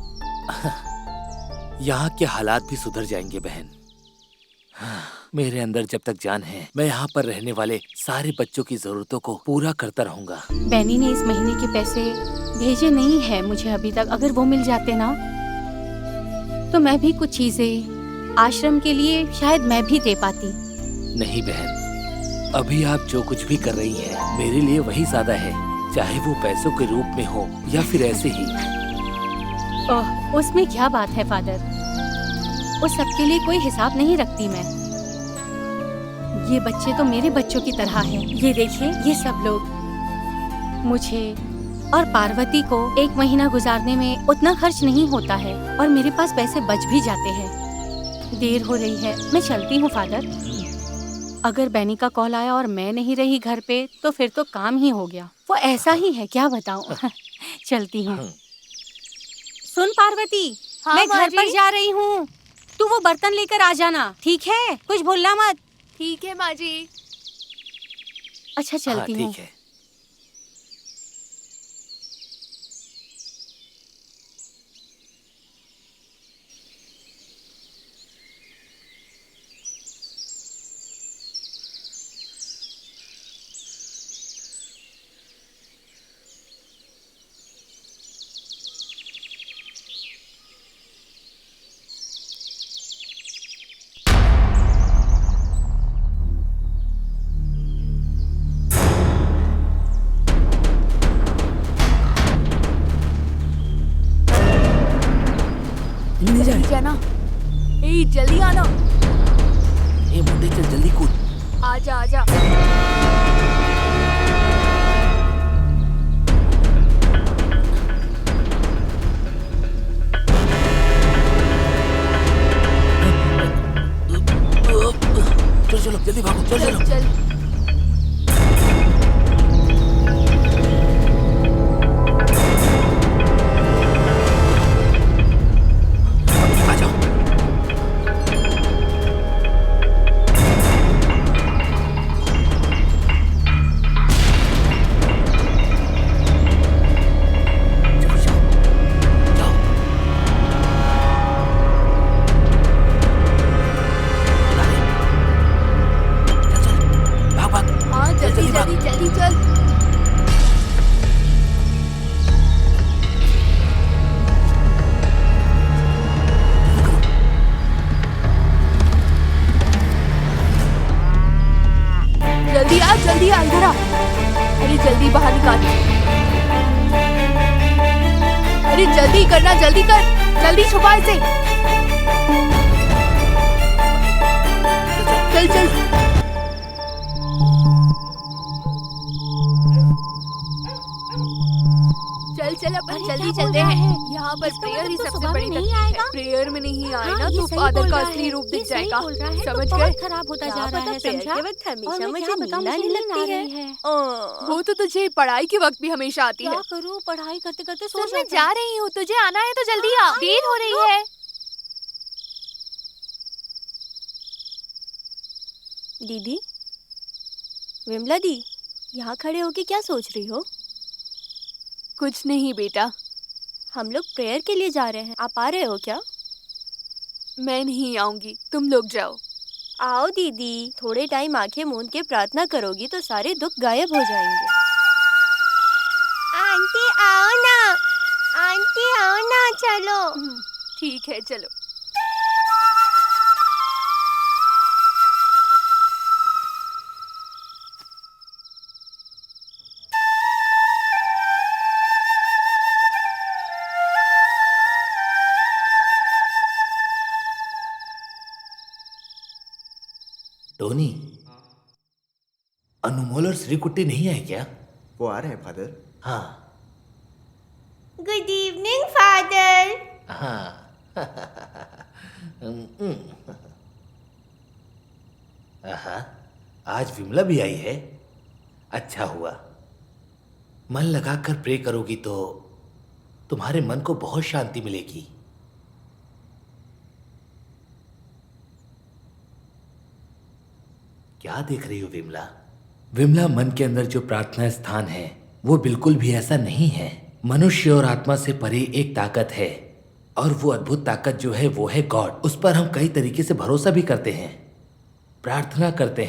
यहाँ के हालात भी सुधर जाएंगे बहन। मेरे अंदर जब तक जान है, मैं यहाँ पर रहने वाले सारे बच्चों की जरूरतों को पूरा करता रहूंगा। बेनी ने इस महीने के पैसे भेजे नहीं है मुझे अभी तक। अगर वो मिल जाते ना तो मैं भी कुछ चीजें आश्रम के लिए शायद मैं भी दे पाती। नहीं बहन, अभी आप जो कुछ भी कर रही हैं, मेरे लिए वही ज्यादा है, चाहे वो पैसों के रूप में हो या फिर ऐसे ही। ओह, उसमें क्या बात है फादर, उस सब के लिए कोई हिसाब नहीं रखती मैं। ये बच्चे तो मेरे बच्चों की तरह हैं। ये देखिए, ये सब लोग मुझे और पार्वती को 1 महीना गुजारने में उतना खर्च नहीं होता है और मेरे पास पैसे बच भी जाते हैं। देर हो रही है, मैं चलती हूँ फादर। अगर बैनी का कॉल आया और मैं नहीं रही घर पे तो फिर तो काम ही हो गया। वो ऐसा ही है, क्या बताऊँ। चलती हूँ। सुन पार्वती, हाँ, मैं माँ घर पर जी। जा रही हूँ। तू वो बर्तन लेकर आ जाना, ठीक है? कुछ भूलना मत। ठीक है माँ जी। अच्छा, हाँ चलती हूँ। ठीक है। जल्दी जाना। ए जल्दी आना। ये मुंडे चल जल्दी कूद। आजा आजा। चलो चलो जल्दी भागो, चलो चल चलो। चल। आ जाओ। चलो जाओ जाओ। अरे, चल चल भाग भाग। हाँ जल्दी भाग। जल्दी जल्दी चल। जल्दी आ इधर आ। अरे जल्दी बाहर निकाल। अरे जल्दी करना, जल्दी कर। जल्दी छुपा इसे। चल चल। चल चल अपन अरे, जल्दी क्या बोल चलते रहा हैं। है? यहाँ पर इसका प्रेयर ही मतलब तो सबसे सुबह बड़ी में नहीं तकलीफ है। आएगा? प्रेयर में नहीं आए हाँ, ना ये तो सही फादर बोल का रहा असली है। रूप ये दिख सही जाएगा। बोल रहा है, तो समझ बहुत गए? खराब होता क्या जा रहा पता है, प्रेयर समझा? के वक्त और हमेशा मैं मुझे क्या बताऊं, नींद मुझे आने नींद आ लगती रही है। है। वो तो तुझे पढ़ाई के वक्त भी हमेशा आती है। क्या करूं, पढ़ाई करते करते सो सुन मैं जाता जा हूं। रही हूँ, तुझे आना है तो जल्दी आ। देर हो रही है। दीदी, विमला दी, यहाँ खड़े होके क्या सोच रही हो? कुछ नहीं बेटा। हम लोग प्रेयर के लिए जा रहे हैं, आप आ रहे हो क्या? मैं नहीं आऊंगी, तुम लोग जाओ। आओ दीदी, थोड़े टाइम आंखें मूंद के प्रार्थना करोगी तो सारे दुख गायब हो जाएंगे। आंटी आओ ना, आंटी आओ ना, चलो। ठीक है चलो। टोनी, अनमोल और श्रीकुट्टी नहीं आए क्या? वो आ रहे हैं फादर। हाँ गुड इवनिंग फादर। हाँ। आहा, आज विमला भी आई है। अच्छा हुआ। मन लगाकर प्रे करोगी तो तुम्हारे मन को बहुत शांति मिलेगी। क्या देख रही हो विमला? विमला, मन के अंदर जो प्रार्थना स्थान है वो बिल्कुल भी ऐसा नहीं है। मनुष्य और आत्मा से परे एक ताकत है और वो अद्भुत ताकत जो है वो है गॉड। उस पर हम कई तरीके से भरोसा भी करते हैं, प्रार्थना करते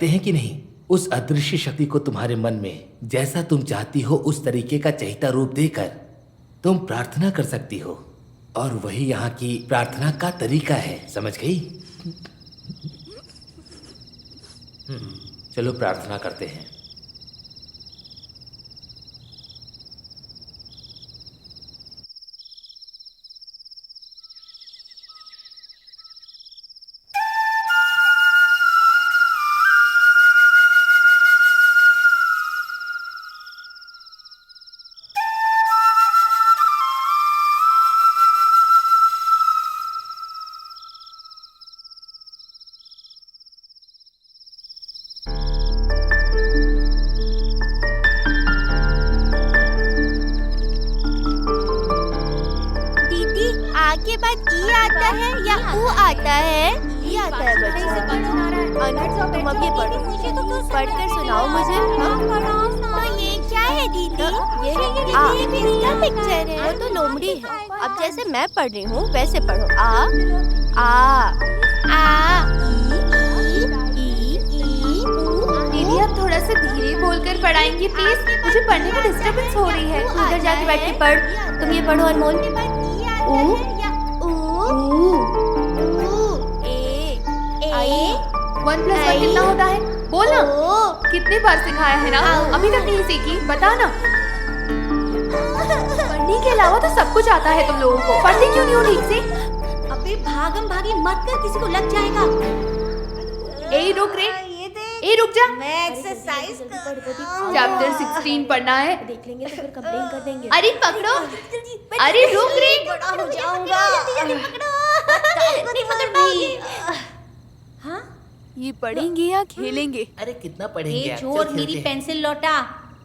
हैं कि नहीं? उस अदृश्य शक्ति को तुम्हारे मन में जैसा तुम चाहती हो उस तरीके का चहिता रूप देकर तुम प्रार्थना कर सकती हो, और वही यहाँ की प्रार्थना का तरीका है। समझ गई? चलो प्रार्थना करते हैं। के बाद ई आता है या ऊ आता है? ई आता है बच्चा। अनु तुम अब ये पढ़ो, पढ़कर सुनाओ मुझे। तो ये क्या है दीदी? ये इसका पिक्चर है। वो तो लोमड़ी है। अब जैसे मैं पढ़ रही हूँ वैसे पढ़ो। आ दीदी आप थोड़ा सा धीरे बोलकर पढ़ाएंगी प्लीज, मुझे पढ़ने में डिस्टर्बेंस हो रही है। उधर जाके बैठ के पढ़। तुम ये पढ़ो अनमोल। वन प्लस वन कितना होता है? बोल ना। कितने बार सिखाया है ना, अभी तक नहीं सीखी? बता ना। पढ़ने के अलावा तो सब कुछ आता है तुम लोगों को, पढ़ते क्यों नहीं हो ठीक से? अबे भागम भागी मत कर, किसी को लग जाएगा। ए रुक रे, ए रुक जा। मैं एक्सरसाइज चैप्टर 16 पढ़ना है। देख लेंगे तो फिर कंप्लेन कर देंगे। अरे पकड़ो, अरे रुक रे। बड़ा हो जाऊंगा। जल्दी पकड़ो। नहीं पकड़ पाऊंगी। हाँ, ये पढ़ेंगे या खेलेंगे? अरे कितना पढ़ेंगे यार, चोर चल मेरी खेलते हैं। पेंसिल लौटा,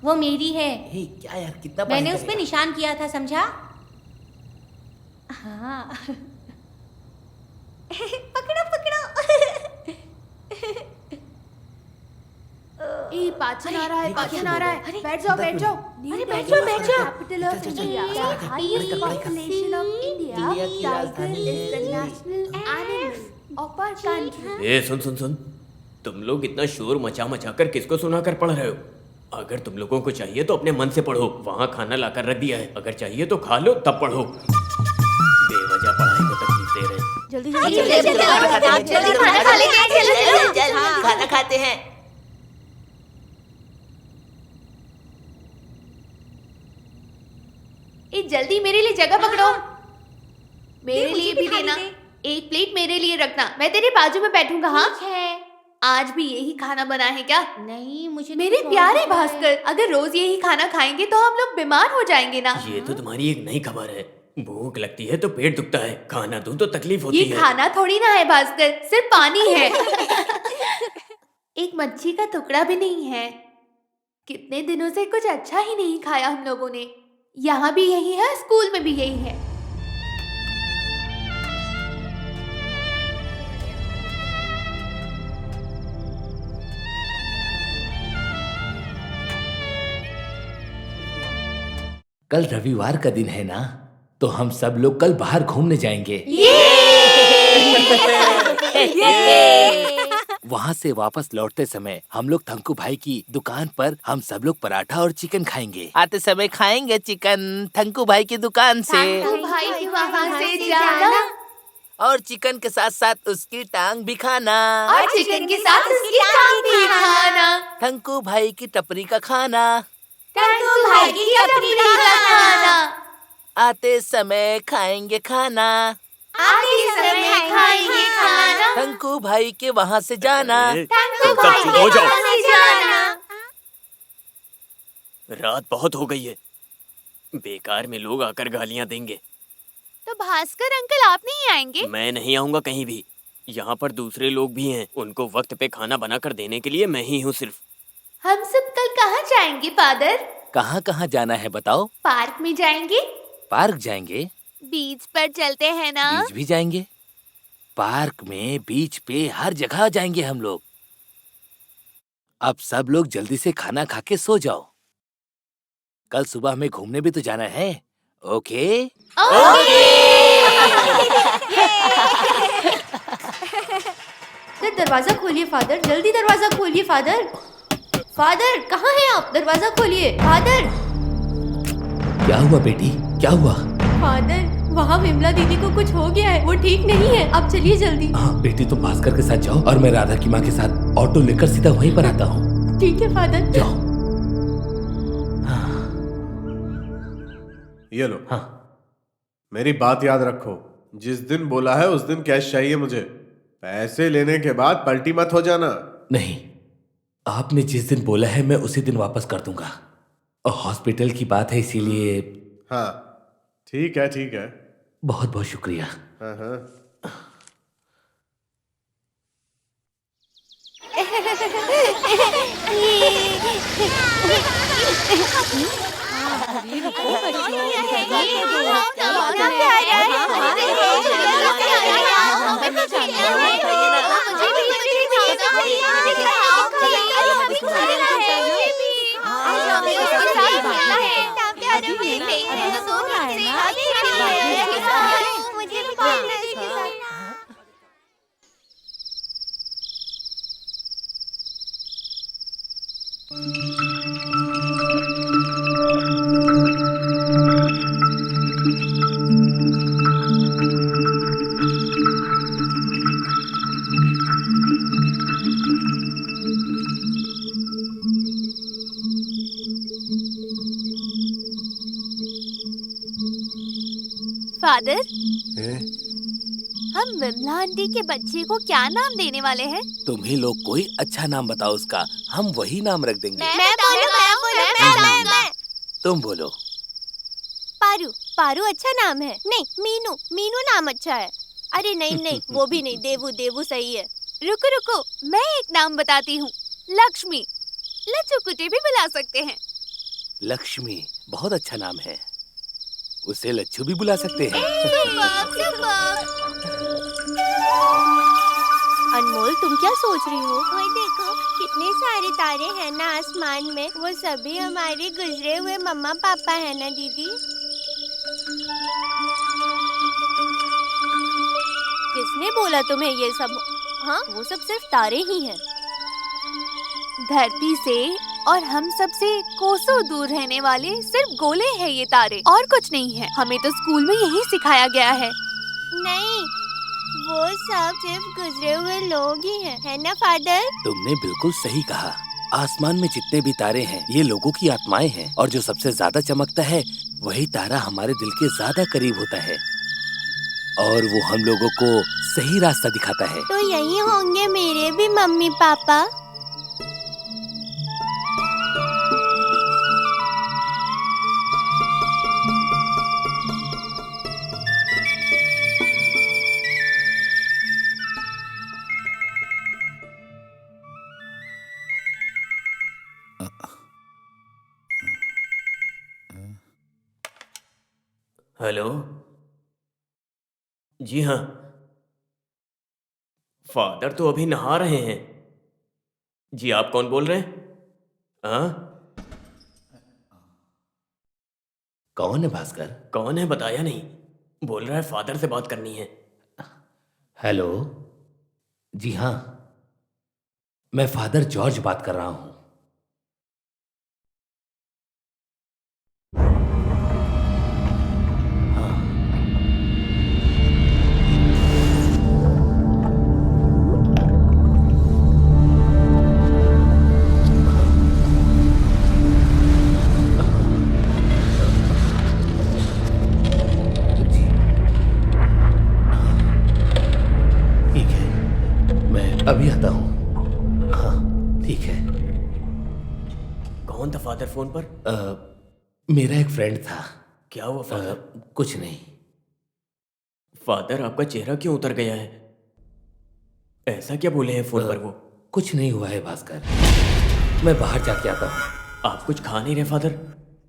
वो मेरी है। हे, क्या यार कितना मैंने पढ़ेंगे उस पे यार? निशान किया था, समझा? हाँ। पकड़ो पकड़ो। ए पाचन आ रहा है, पाचन आ रहा है। बैठ जाओ, बैठ जाओ। अरे बैठ जाओ, बैठ जाओ। कैपिटल ऑफ चल, चल, इंडिया, चल, चल, चल, हाईएस्ट चल, चल, चल, पॉपुलेशन ऑफ इंडिया, इंडिया की टाइगर राजधानी इज द है national animal of our country. ए सुन सुन सुन, तुम लोग इतना शोर मचा मचा कर किसको सुना कर पढ़ रहे हो? अगर तुम लोगों को चाहिए तो अपने मन से पढ़ो। वहाँ खाना लाकर रख दिया है, अगर चाहिए तो खा लो तब पढ़ो। बेवजह पढ़ाई को तकलीफ दे रहे हैं। जल्दी जल्दी खाना खा लेंगे। चल खाना खाते हैं। ए जल्दी मेरे लिए जगह पकड़ो। मेरे लिए भी देना। एक प्लेट मेरे लिए रखना, मैं तेरे बाजू में बैठूंगा। हाँ आज भी यही खाना बना है क्या? नहीं, मुझे मेरे प्यारे भास्कर, अगर रोज यही खाना खाएंगे तो हम लोग बीमार हो जाएंगे ना। ये तो तुम्हारी एक नई खबर है। भूख लगती है तो पेट दुखता है, खाना दूं तो तकलीफ होती ये है। खाना थोड़ी ना है भास्कर, सिर्फ पानी है। एक मच्छी का टुकड़ा भी नहीं है। कितने दिनों से कुछ अच्छा ही नहीं खाया हम लोगों ने। यहाँ भी यही है, स्कूल में भी यही है। कल रविवार का दिन है ना, तो हम सब लोग कल बाहर घूमने जाएंगे। वहाँ से वापस लौटते समय हम लोग थंकू भाई की दुकान पर हम सब लोग पराठा और चिकन खाएंगे। आते समय खाएंगे चिकन थंकू भाई की दुकान से, तो भाई के वहाँ से जाना और चिकन के साथ साथ उसकी टांग भी खाना, और चिकन के साथ उसकी टांग भी खाना। थंकू भाई की टपरी का खाना, टंकू भाई की टपरी का खाना। आते समय खाएंगे खाना, आते समय खाएंगे खाना। थंकू भाई के वहाँ से जाना। टंकू भाई के वहाँ से जाना। रात बहुत हो गई है, बेकार में लोग आकर गालियां देंगे। तो भास्कर अंकल आप नहीं आएंगे? मैं नहीं आऊंगा कहीं भी। यहाँ पर दूसरे लोग भी हैं, उनको वक्त पे खाना बनाकर देने के लिए मैं ही हूँ सिर्फ। हम सब कल कहाँ जाएंगे फादर? कहाँ कहाँ जाना है बताओ? पार्क में जाएंगे, पार्क जाएंगे, बीच पर चलते हैं ना। बीच भी जाएंगे, पार्क में, बीच पे, हर जगह जाएंगे हम लोग। अब सब लोग जल्दी से खाना खा के सो जाओ। कल सुबह हमें घूमने भी तो जाना है। ओके? दरवाजा खोलिए फादर, जल्दी दरवाजा खोलिए फादर। फादर कहाँ हैं आप? दरवाजा खोलिए फादर। क्या हुआ बेटी, क्या हुआ? फादर वहाँ विमला दीदी को कुछ हो गया है, वो ठीक नहीं है। आप चलिए जल्दी। हाँ बेटी, तुम भास्कर के साथ जाओ और मैं राधा की माँ के साथ ऑटो लेकर सीधा वहीं पर आता हूँ। ठीक है फादर। जाओ। ये लो। हाँ। मेरी बात याद रखो, जिस दिन बोला है उस दिन कैश चाहिए मुझे। पैसे लेने के बाद पलटी मत हो जाना। नहीं, आपने जिस दिन बोला है मैं उसी दिन वापस कर दूंगा। हॉस्पिटल की बात है इसीलिए। हाँ ठीक है, ठीक है। बहुत बहुत शुक्रिया। हाँ हाँ। अरे रुको बच्चों, मुझे भी खेलना है। फादर, हम विमला आंटी के बच्चे को क्या नाम देने वाले हैं? तुम ही लोग कोई अच्छा नाम बताओ उसका, हम वही नाम रख देंगे। मैं तुम बोलो। पारू। पारू अच्छा नाम है। नहीं, मीनू। मीनू नाम अच्छा है। अरे नहीं, वो भी नहीं। देवू। देवू सही है। रुको रुको, मैं एक नाम बताती हूँ। लक्ष्मी। लच्चू कुटी भी बुला सकते हैं। लक्ष्मी बहुत अच्छा नाम है, उसे लच्छू भी बुला सकते हैं। अनमोल, तुम क्या सोच रही हो? वही देखो, कितने सारे तारे हैं ना आसमान में। वो सभी हमारे गुजरे हुए मम्मा पापा है ना दीदी। किसने बोला तुम्हें ये सब? हाँ, वो सब सिर्फ तारे ही हैं। धरती से और हम सब से कोसों दूर रहने वाले सिर्फ गोले हैं ये तारे, और कुछ नहीं है। हमें तो स्कूल में यही सिखाया गया है। नहीं, वो सब सिर्फ गुजरे हुए लोग ही हैं, है ना फादर? तुमने बिल्कुल सही कहा। आसमान में जितने भी तारे हैं ये लोगों की आत्माएं हैं, और जो सबसे ज्यादा चमकता है वही तारा हमारे दिल के ज्यादा करीब होता है, और वो हम लोगों को सही रास्ता दिखाता है। तो यही होंगे मेरे भी मम्मी पापा। हेलो। जी हाँ, फादर तो अभी नहा रहे हैं। जी आप कौन बोल रहे हैं? हाँ, कौन है भास्कर? कौन है बताया नहीं। बोल रहा है फादर से बात करनी है। हेलो। जी हाँ, मैं फादर जॉर्ज बात कर रहा हूँ। अभी आता हूँ। हाँ ठीक है। कौन था फादर फोन पर? मेरा एक फ्रेंड था। क्या हुआ फादर? कुछ नहीं। फादर आपका चेहरा क्यों उतर गया है? ऐसा क्या बोले हैं फोन पर वो? कुछ नहीं हुआ है भास्कर, मैं बाहर जाके आता हूँ। आप कुछ खा नहीं रहे फादर?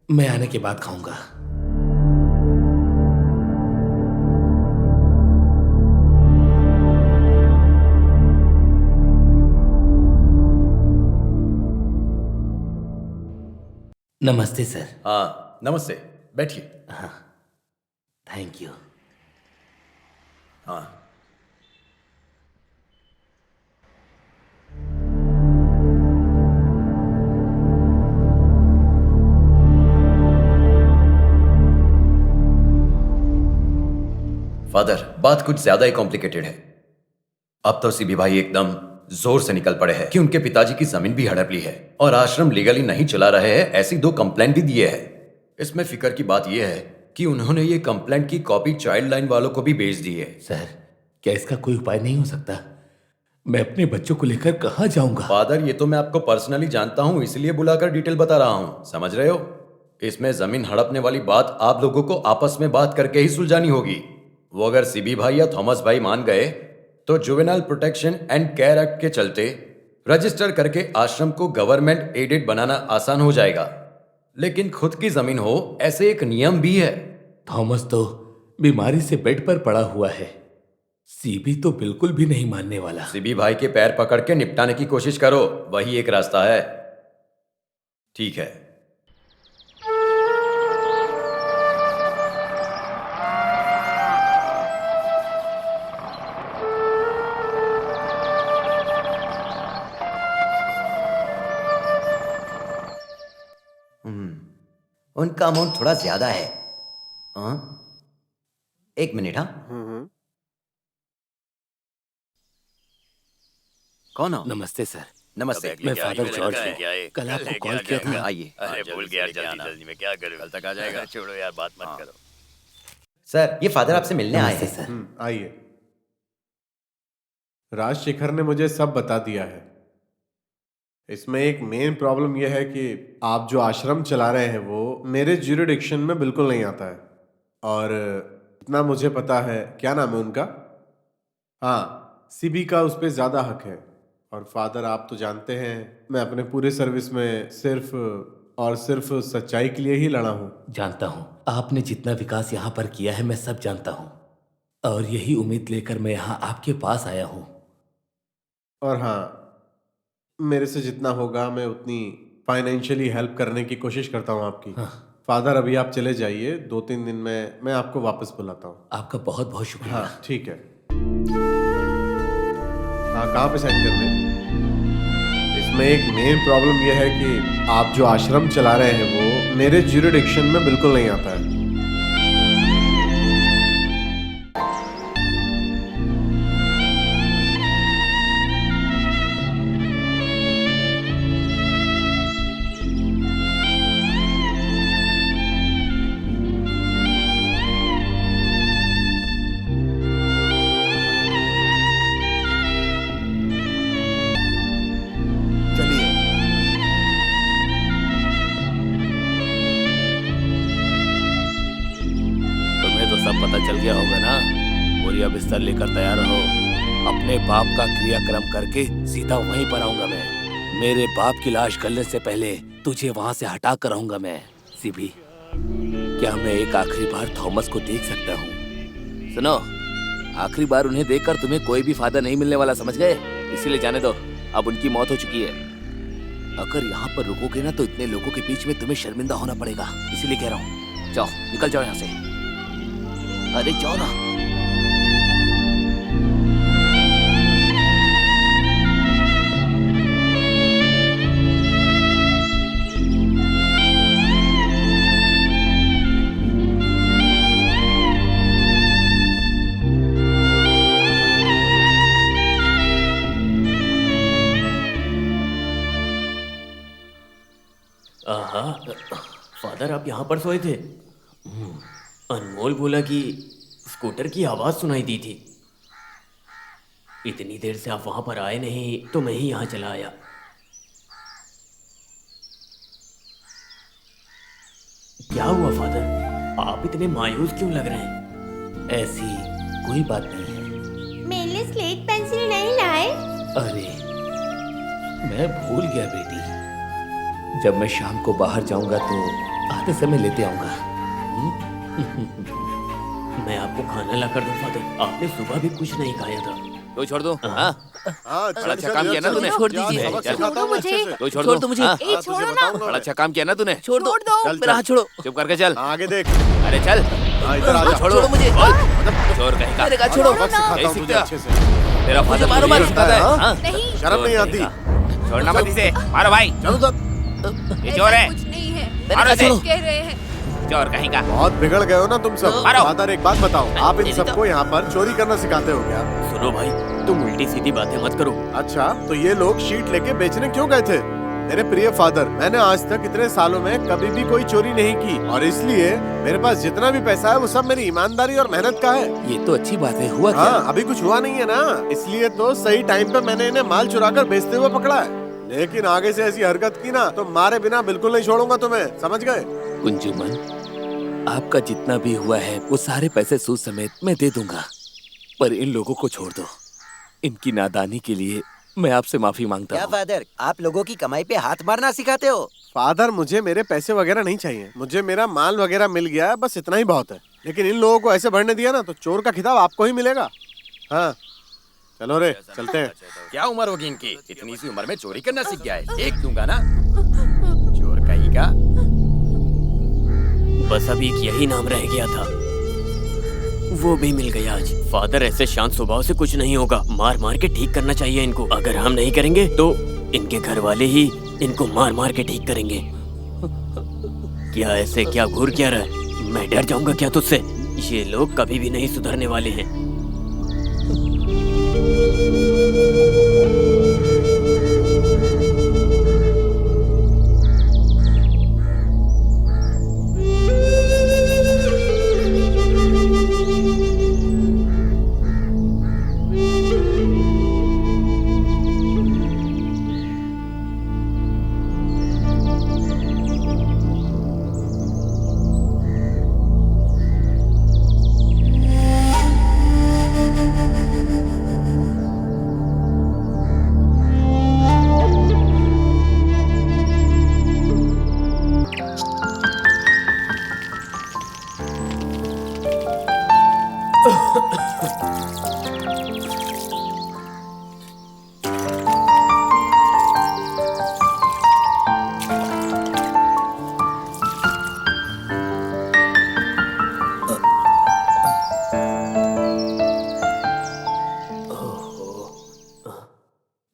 मैं आने के बाद खाऊंगा। नमस्ते सर। हाँ नमस्ते, बैठिए। हाँ थैंक यू। हाँ फादर, बात कुछ ज्यादा ही कॉम्प्लिकेटेड है। अब तो सीबी भाई एकदम जोर से निकल पड़े हैं कि उनके पिताजी की जमीन भी हड़प ली है और आश्रम लीगली नहीं चला रहे हैं, ऐसी 2 कंप्लेंट भी दिए हैं। इसमें फिक्र की बात यह है कि उन्होंने ये कंप्लेंट की कॉपी चाइल्ड लाइन वालों को भी भेज दी है। सर क्या इसका कोई उपाय नहीं हो सकता? मैं अपने बच्चों को लेकर कहाँ जाऊंगा? फादर ये तो मैं आपको पर्सनली जानता हूँ, इसलिए बुलाकर डिटेल बता रहा हूँ, समझ रहे हो? इसमें जमीन हड़पने वाली बात आप लोगों को आपस में बात करके ही सुलझानी होगी। वो अगर सीबी भाई या थॉमस भाई मान गए तो juvenile protection and care act के चलते रजिस्टर करके आश्रम को गवर्नमेंट एडेड बनाना आसान हो जाएगा। लेकिन खुद की जमीन हो ऐसे एक नियम भी है। थॉमस तो बीमारी से बेड पर पड़ा हुआ है। सीबी तो बिल्कुल भी नहीं मानने वाला। सीबी भाई के पैर पकड़ के निपटाने की कोशिश करो, वही एक रास्ता है। ठीक है। उनका अमाउंट थोड़ा ज्यादा है। हाँ, एक मिनट। हाँ, कौन हो? नमस्ते सर। नमस्ते। मैं फादर जॉर्ज हूँ। कल आपको कॉल किया था। आइए। अरे भूल गया, जल्दी में क्या करूँ, कल तक आ जाएगा। छोड़ो यार, बात मत करो। सर, ये फादर आपसे मिलने आए हैं। सर। आइए। राजशेखर ने मुझे सब बता दिया है। इसमें एक मेन प्रॉब्लम यह है कि आप जो आश्रम चला रहे हैं वो मेरे ज्यूरिडिक्शन में बिल्कुल नहीं आता है। और इतना मुझे पता है, क्या नाम है उनका? हाँ, सीबी का उस पर ज्यादा हक है। और फादर, आप तो जानते हैं मैं अपने पूरे सर्विस में सिर्फ और सिर्फ सच्चाई के लिए ही लड़ा हूँ। जानता हूँ आपने जितना विकास यहाँ पर किया है, मैं सब जानता हूँ। और यही उम्मीद लेकर मैं यहाँ आपके पास आया हूँ। और हाँ, मेरे से जितना होगा मैं उतनी फाइनेंशियली हेल्प करने की कोशिश करता हूँ आपकी। हाँ। फादर, अभी आप चले जाइए, 2-3 दिन में मैं आपको वापस बुलाता हूँ। आपका बहुत बहुत शुक्रिया। हाँ, ठीक है। हाँ, कहाँ पे साइन करने? इसमें एक मेन प्रॉब्लम यह है कि आप जो आश्रम चला रहे हैं वो मेरे ज्यूरिडिक्शन में बिल्कुल नहीं आता है। पता चल गया होगा ना। बोरिया बिस्तर लेकर तैयार रहो। अपने बाप का क्रियाक्रम करके सीधा वहीं पर आऊंगा मैं। मेरे बाप की लाश गलने से पहले तुझे वहां से हटा कर आऊंगा मैं। सीबी, क्या मैं एक आखिरी बार थॉमस को देख सकता हूँ? सुनो, आखिरी बार उन्हें देखकर तुम्हें कोई भी फायदा नहीं मिलने वाला, समझ गए? इसीलिए जाने दो, अब उनकी मौत हो चुकी है। अगर यहाँ पर रुकोगे ना तो इतने लोगों के बीच में तुम्हें शर्मिंदा होना पड़ेगा। इसीलिए कह रहा हूँ, जाओ, निकल जाओ यहाँ से। अरे जाओ ना। आहा, फादर आप यहाँ पर सोए थे? अनमोल बोला कि स्कूटर की आवाज सुनाई दी थी। इतनी देर से आप वहां पर आए नहीं तो मैं ही यहाँ चला आया। क्या हुआ फादर, आप इतने मायूस क्यों लग रहे हैं? ऐसी कोई बात नहीं है। मेरे लिए स्लेट पेंसिल नहीं लाए? अरे मैं भूल गया बेटी। जब मैं शाम को बाहर जाऊंगा तो आते समय लेते आऊंगा। मैं आपको खाना ला कर दूं फादर? आपने सुबह भी कुछ नहीं खाया था। तो छोड़ दो। हाँ, बड़ा अच्छा काम किया ना तूने। छोड़ दीजिए। छोड़ो मुझे। तो छोड़ दो मुझे। छोड़ो ना। बड़ा अच्छा काम किया ना तूने। छोड़ दो। मेरा हाथ छोड़ो। चुप करके चल। आगे देख। अरे चल। इधर आ जा। छोड़ो मुझे। चोर कहीं का। मेरे छोड़ो। सिखाता तुझे अच्छे से। तेरा फादर मारो मार सिखाता है। नहीं, शर्म नहीं आती? छोड़ना मत इसे। मारो भाई। ये चोर है। कुछ नहीं है। मारो इसे। कह रहे हैं। चोर कहीं का। बहुत बिगड़ गए हो ना तुम सब। मारो। फादर, एक बात बताओ, आप इन सबको यहाँ पर चोरी करना सिखाते हो क्या? सुनो भाई, तुम उल्टी सीधी बातें मत करो। अच्छा, तो ये लोग शीट लेके बेचने क्यों गए थे? मेरे प्रिय फादर, मैंने आज तक इतने सालों में कभी भी कोई चोरी नहीं की और इसलिए मेरे पास जितना भी पैसा है वो सब मेरी ईमानदारी और मेहनत का है। ये तो अच्छी बात है। हुआ क्या? हाँ, अभी कुछ हुआ नहीं है ना, इसलिए तो सही टाइम पे मैंने इन्हें माल चुरा कर बेचते हुए पकड़ा है। लेकिन आगे से ऐसी हरकत की ना तो मारे बिना बिल्कुल नहीं छोड़ूंगा तुम्हें, समझ गए? कुंजुमन, आपका जितना भी हुआ है वो सारे पैसे सूद समेत मैं दे दूंगा, पर इन लोगों को छोड़ दो। इनकी नादानी के लिए मैं आपसे माफी मांगता क्या हूँ। फादर, आप लोगों की कमाई पे हाथ मारना सिखाते हो? फादर, मुझे मेरे पैसे वगैरह नहीं चाहिए। मुझे मेरा माल वगैरह मिल गया है, बस इतना ही बहुत है। लेकिन इन लोगों को ऐसे भरने दिया ना तो चोर का खिताब आपको ही मिलेगा। हाँ चलो रे, चलते हैं। क्या उम्र होगी इनकी? इतनी सी उम्र में चोरी करना सीख गया है। एक दूंगा ना, चोर कहीं का। बस अब एक यही नाम रह गया था, वो भी मिल गया आज। फादर, ऐसे शांत स्वभाव से कुछ नहीं होगा, मार मार के ठीक करना चाहिए इनको। अगर हम नहीं करेंगे तो इनके घर वाले ही इनको मार मार के ठीक करेंगे। क्या ऐसे क्या घूर क्या रहा है? मैं डर जाऊंगा क्या तुझसे? ये लोग कभी भी नहीं सुधरने वाले हैं।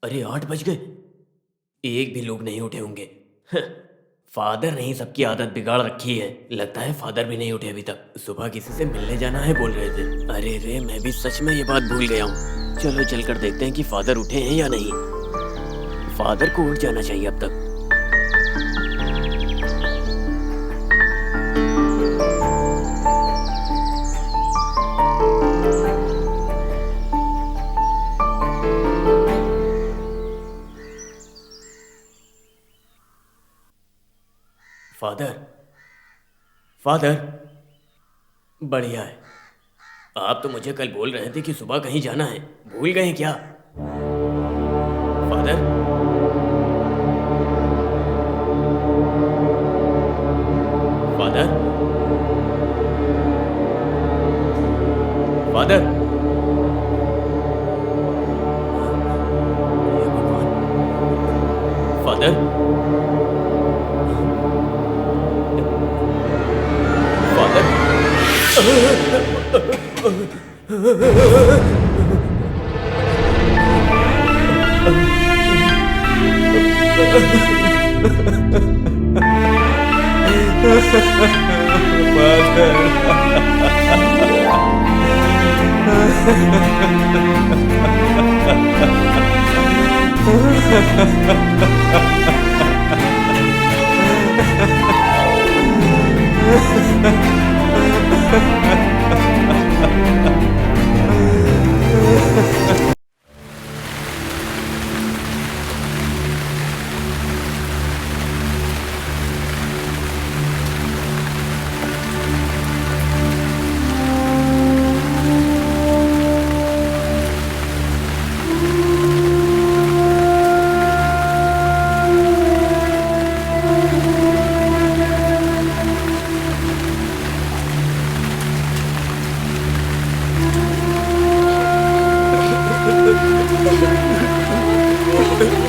अरे 8 बज गए, एक भी लोग नहीं उठे होंगे। फादर ने ही सबकी आदत बिगाड़ रखी है। लगता है फादर भी नहीं उठे अभी तक। सुबह किसी से मिलने जाना है बोल रहे थे। अरे रे, मैं भी सच में ये बात भूल गया हूँ। चलो चलकर देखते हैं कि फादर उठे हैं या नहीं। फादर को उठ जाना चाहिए अब तक। फादर, फादर, बढ़िया है। आप तो मुझे कल बोल रहे थे कि सुबह कहीं जाना है, भूल गए क्या? फादर, फादर, फादर, हे भगवान, फादर,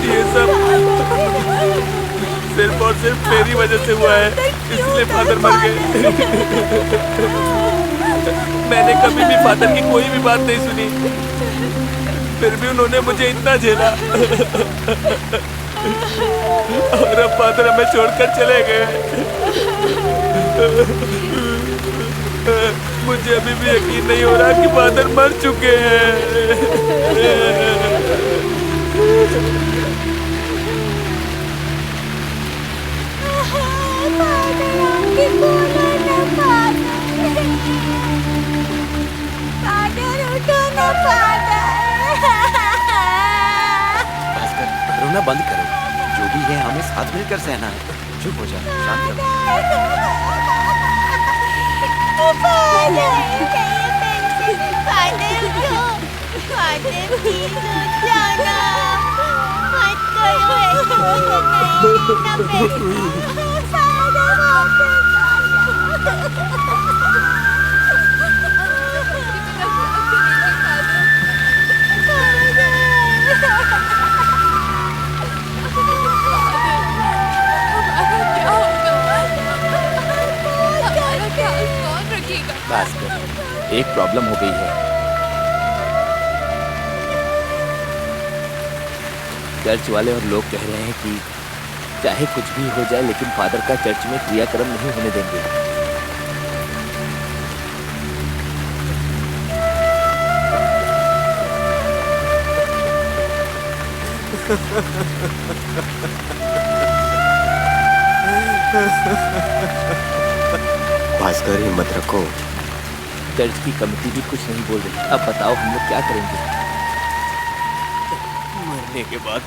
ये सब सिर्फ और सिर्फ मेरी वजह से हुआ है, इसलिए फादर मर गए। मैंने कभी भी फादर की कोई भी बात नहीं सुनी, फिर भी उन्होंने मुझे इतना झेला। और अब फादर हमें छोड़कर चले गए। मुझे अभी भी यकीन नहीं हो रहा कि फादर मर चुके हैं। रोना बंद करो, जो भी है हमें साथ मिलकर सहना है। चुप हो जा, शांत रहो। फादर प्लीज उठ जाना, मत भास्कर, एक प्रॉब्लम हो गई है। चर्च वाले और लोग कह रहे हैं कि चाहे कुछ भी हो जाए लेकिन फादर का चर्च में क्रियाक्रम नहीं होने देंगे। भास्कर, हिम्मत रखो। चर्च की कमेटी भी कुछ नहीं बोल रही। अब बताओ हम लोग क्या करेंगे? मरने के बाद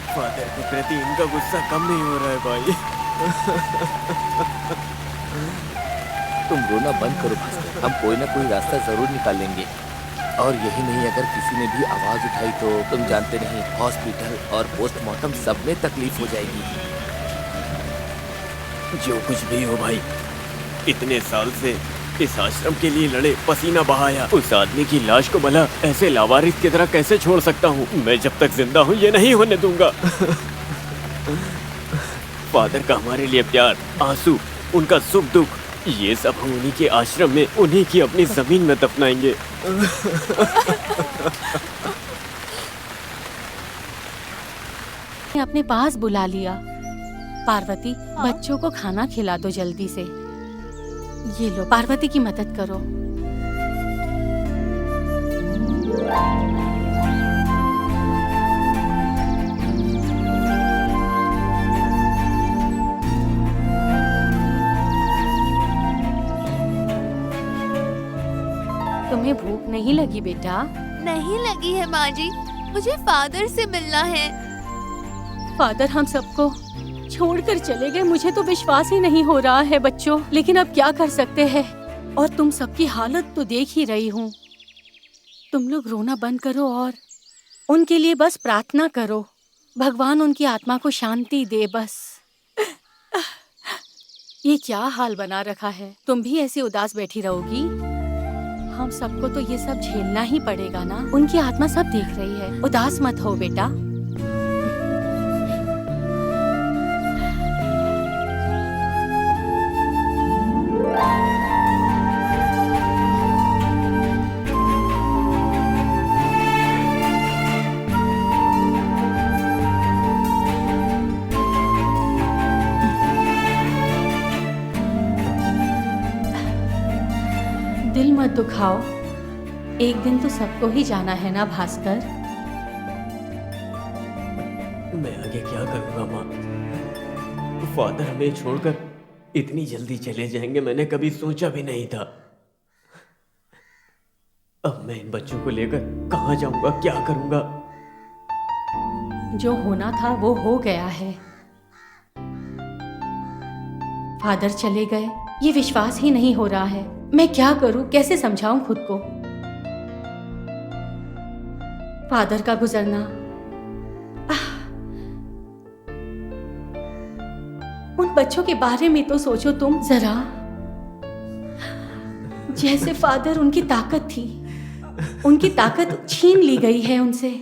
फादर के प्रति इनका गुस्सा कम नहीं हो रहा है भाई। तुम रोना बंद करो भास्कर, हम कोई ना कोई रास्ता जरूर निकालेंगे। और यही नहीं, अगर किसी ने भी आवाज उठाई तो तुम जानते नहीं, हॉस्पिटल और पोस्टमार्टम सब में तकलीफ हो जाएगी। जो कुछ भी हो भाई, इतने साल से इस आश्रम के लिए लड़े, पसीना बहाया, उस आदमी की लाश को भला ऐसे लावारिस की तरह कैसे छोड़ सकता हूँ? मैं जब तक जिंदा हूँ ये नहीं होने दूंगा। फादर का हमारे लिए प्यार, आंसू, उनका सुख दुख, ये सब हम उन्हीं के आश्रम में, उन्हीं की अपनी जमीन में दफनाएंगे। अपने पास बुला लिया। पार्वती, बच्चों को खाना खिला दो जल्दी से। ये लो, पार्वती की मदद करो। तुम्हें भूख नहीं लगी बेटा? नहीं लगी है माँ जी, मुझे फादर से मिलना है। फादर हम सबको छोड़कर चले गए, मुझे तो विश्वास ही नहीं हो रहा है बच्चों, लेकिन अब क्या कर सकते हैं। और तुम सबकी हालत तो देख ही रही हूँ। तुम लोग रोना बंद करो और उनके लिए बस प्रार्थना करो, भगवान उनकी आत्मा को शांति दे बस। ये क्या हाल बना रखा है? तुम भी ऐसी उदास बैठी रहोगी? हम सबको तो ये सब झेलना ही पड़ेगा ना। उनकी आत्मा सब देख रही है, उदास मत हो बेटा। दिल मत दुखाओ, एक दिन तो सबको ही जाना है ना भास्कर। मैं आगे क्या करूंगा माँ? फादर हमें छोड़कर इतनी जल्दी चले जाएंगे, मैंने कभी सोचा भी नहीं था। अब मैं इन बच्चों को लेकर कहाँ जाऊंगा, क्या करूंगा? जो होना था वो हो गया है। फादर चले गए, ये विश्वास ही नहीं हो रहा है। मैं क्या करूं, कैसे समझाऊं खुद को? फादर का गुजरना, उन बच्चों के बारे में तो सोचो तुम जरा। जैसे फादर उनकी ताकत थी, उनकी ताकत छीन ली गई है उनसे।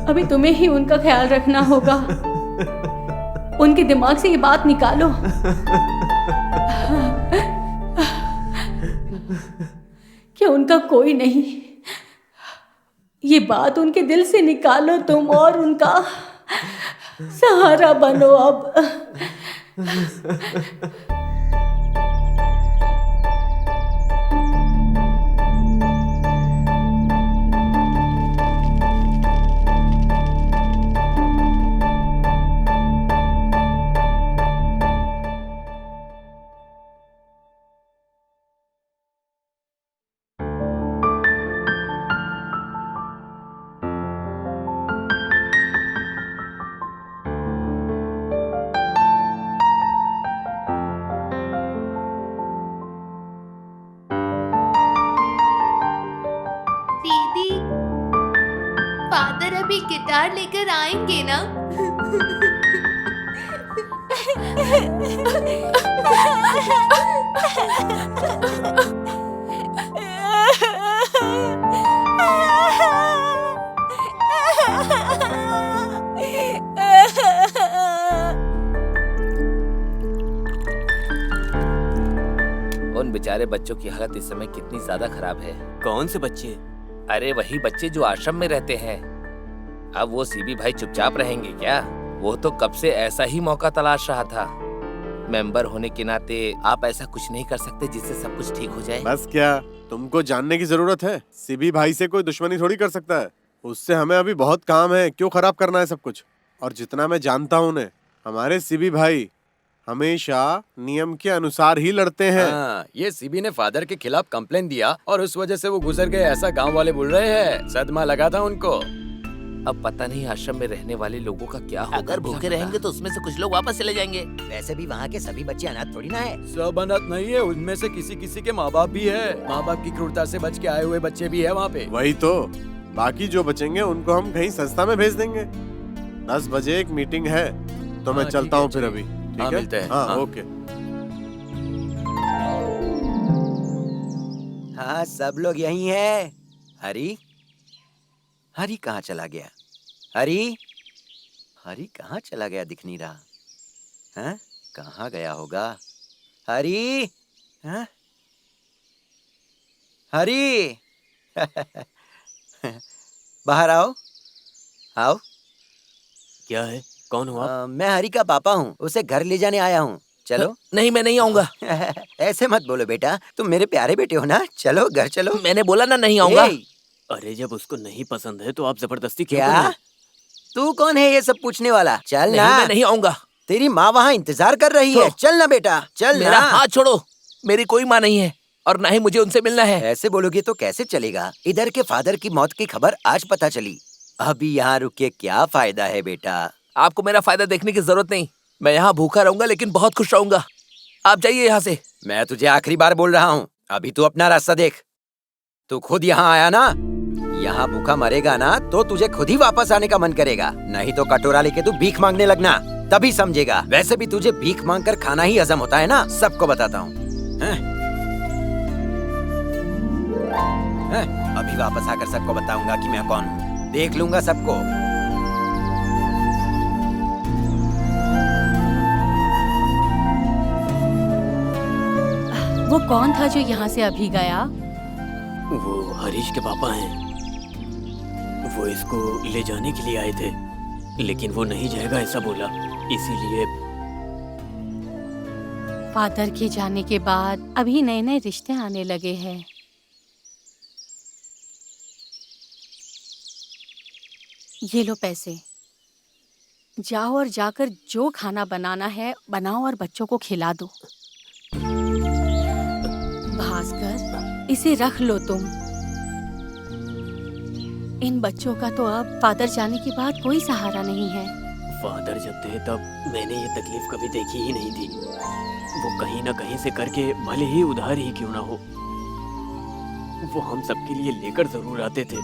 अभी तुम्हें ही उनका ख्याल रखना होगा। उनके दिमाग से ये बात निकालो। क्या उनका कोई नहीं? ये बात उनके दिल से निकालो तुम और उनका सहारा बनो अब। फादर अभी गिटार लेकर आएंगे ना? उन बेचारे बच्चों की हालत इस समय कितनी ज्यादा खराब है। कौन से बच्चे? अरे वही बच्चे जो आश्रम में रहते हैं। अब वो सीबी भाई चुपचाप रहेंगे क्या? वो तो कब से ऐसा ही मौका तलाश रहा था। मेंबर होने के नाते आप ऐसा कुछ नहीं कर सकते जिससे सब कुछ ठीक हो जाए? बस क्या तुमको जानने की जरूरत है? सीबी भाई से कोई दुश्मनी थोड़ी कर सकता है। उससे हमें अभी बहुत काम है, क्यों खराब करना है सब कुछ? और जितना मैं जानता हूँ उन्हें, हमारे सीबी भाई हमेशा नियम के अनुसार ही लड़ते हैं। हाँ, ये सीबी ने फादर के खिलाफ कंप्लेन दिया और उस वजह से वो गुजर गए, ऐसा गांव वाले बोल रहे हैं। सदमा लगा था उनको। अब पता नहीं आश्रम में रहने वाले लोगों का क्या होगा। अगर भूखे रहेंगे तो उसमें से कुछ लोग वापस चले जाएंगे। वैसे भी वहाँ के सभी बच्चे अनाथ थोड़ी ना है। सब अनाथ नहीं है, उनमें से किसी किसी के माँ बाप भी है। माँ बाप की क्रूरता से बच के आए हुए बच्चे भी है वहाँ पे। वही तो, बाकी जो बचेंगे उनको हम कहीं संस्था में भेज देंगे। 10 बजे एक मीटिंग है, तो मैं चलता हूँ फिर अभी। ठीक है, मिलते हैं। हाँ, ओके। हाँ, सब लोग यहीं हैं। हरी, हरी कहाँ चला गया? हरी, हरी कहाँ चला गया? दिख नहीं रहा। हाँ, कहाँ गया होगा? हरी, हाँ, हरी, बाहर आओ, आओ। क्या है? कौन हो आप? मैं हरी का पापा हूँ, उसे घर ले जाने आया हूँ। चलो। नहीं, मैं नहीं आऊंगा। ऐसे मत बोलो बेटा, तुम मेरे प्यारे बेटे हो ना। चलो घर चलो। मैंने बोला ना नहीं आऊंगा। अरे जब उसको नहीं पसंद है तो आप जबरदस्ती क्यों क्या? कर रहे हैं? तू कौन है ये सब पूछने वाला? चल नहीं, ना। मैं नहीं आऊंगा। तेरी माँ वहाँ इंतजार कर रही है। चल ना बेटा, चल मेरा ना। हाथ छोड़ो। मेरी कोई माँ नहीं है और ना ही मुझे उनसे मिलना है। ऐसे बोलोगे तो कैसे चलेगा? इधर के फादर की मौत की खबर आज पता चली। अभी यहाँ रुक के क्या फायदा है बेटा? आपको मेरा फायदा देखने की जरूरत नहीं। मैं यहाँ भूखा रहूंगा लेकिन बहुत खुश रहूंगा। आप जाइए यहाँ से। मैं तुझे आखिरी बार बोल रहा हूँ, अभी तू अपना रास्ता देख। तू खुद यहाँ आया ना, यहाँ भूखा मरेगा ना तो तुझे खुद ही वापस आने का मन करेगा। नहीं तो कटोरा लेके तू भीख मांगने लगना, तभी समझेगा। वैसे भी तुझे भीख मांग कर खाना ही हजम होता है ना, सबको बताता हूँ। अभी वापस आकर सबको बताऊंगा कि मैं कौन हूँ। देख लूंगा सबको। वो कौन था जो यहाँ से अभी गया? वो हरीश के पापा हैं। वो इसको ले जाने के लिए आए थे, लेकिन वो नहीं जाएगा ऐसा बोला, इसीलिए। फादर के जाने के बाद अभी नए नए रिश्ते आने लगे हैं। ये लो पैसे, जाओ और जाकर जो खाना बनाना है बनाओ और बच्चों को खिला दो। भास्कर, इसे रख लो तुम। इन बच्चों का तो अब फादर जाने के बाद कोई सहारा नहीं है। फादर जब थे तब मैंने ये तकलीफ कभी देखी ही नहीं थी। वो कहीं ना कहीं से करके, भले ही उधार ही क्यों ना हो, वो हम सबके लिए लेकर जरूर आते थे।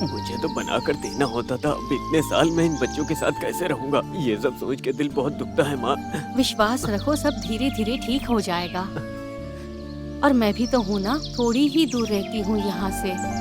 मुझे तो बनाकर देना होता था। अब इतने साल मैं इन बच्चों के साथ कैसे रहूंगा, ये सब सोच के दिल बहुत दुखता है माँ। विश्वास रखो, सब धीरे धीरे ठीक हो जाएगा। और मैं भी तो हूँ ना, थोड़ी ही दूर रहती हूँ यहाँ से।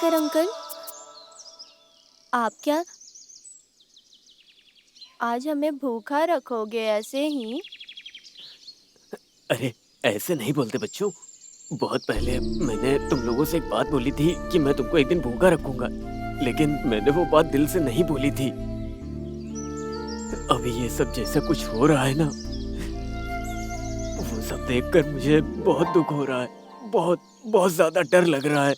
नमस्कार अंकल। आप क्या आज हमें भूखा रखोगे ऐसे ही? अरे ऐसे नहीं बोलते बच्चों। बहुत पहले मैंने तुम लोगों से एक बात बोली थी कि मैं तुमको एक दिन भूखा रखूंगा, लेकिन मैंने वो बात दिल से नहीं बोली थी। अभी ये सब जैसा कुछ हो रहा है ना, वो सब देखकर मुझे बहुत दुख हो रहा है। बहुत बहुत ज्यादा डर लग रहा है।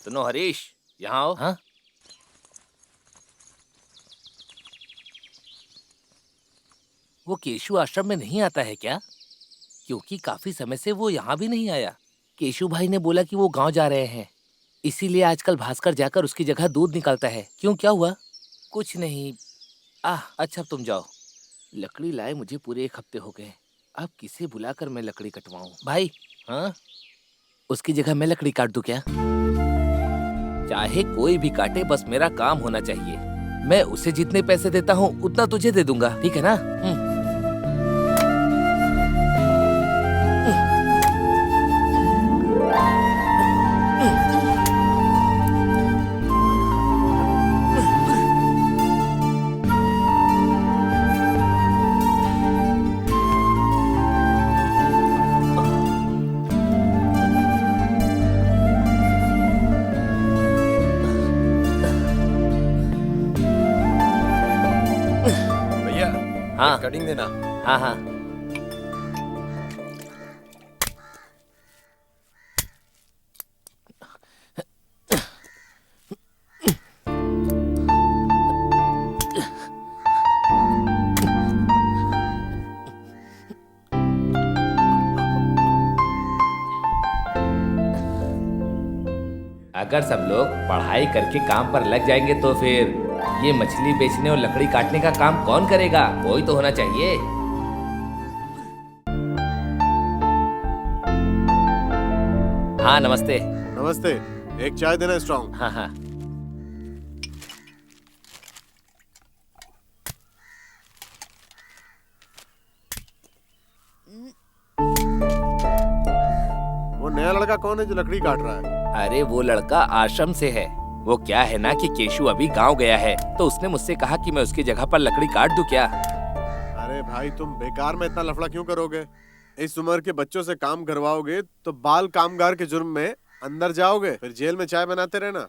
सुनो हरीश, यहाँ आओ। हाँ? वो केशु आश्रम में नहीं आता है क्या? क्योंकि काफी समय से वो यहाँ भी नहीं आया। केशु भाई ने बोला कि वो गांव जा रहे हैं, इसीलिए आजकल भास्कर जाकर उसकी जगह दूध निकालता है। क्यों, क्या हुआ? कुछ नहीं। अच्छा तुम जाओ। लकड़ी लाए मुझे पूरे 1 हफ्ते हो गए। अब किसे बुलाकर मैं लकड़ी कटवाऊं? भाई, हाँ, उसकी जगह मैं लकड़ी काट दूं क्या? चाहे कोई भी काटे, बस मेरा काम होना चाहिए। मैं उसे जितने पैसे देता हूँ उतना तुझे दे दूंगा, ठीक है ना? भैया, हाँ। कटिंग देना। हाँ हाँ। अगर सब लोग पढ़ाई करके काम पर लग जाएंगे तो फिर ये मछली बेचने और लकड़ी काटने का काम कौन करेगा? कोई तो होना चाहिए। हाँ नमस्ते। नमस्ते, एक चाय देना स्ट्रॉन्ग। हाँ हाँ। वो नया लड़का कौन है जो लकड़ी काट रहा है? अरे वो लड़का आश्रम से है। वो क्या है ना कि केशु अभी गांव गया है, तो उसने मुझसे कहा कि मैं उसकी जगह पर लकड़ी काट दूं क्या? अरे भाई, तुम बेकार में इतना लफड़ा क्यों करोगे? इस उम्र के बच्चों से काम करवाओगे तो बाल कामगार के जुर्म में अंदर जाओगे, फिर जेल में चाय बनाते रहना।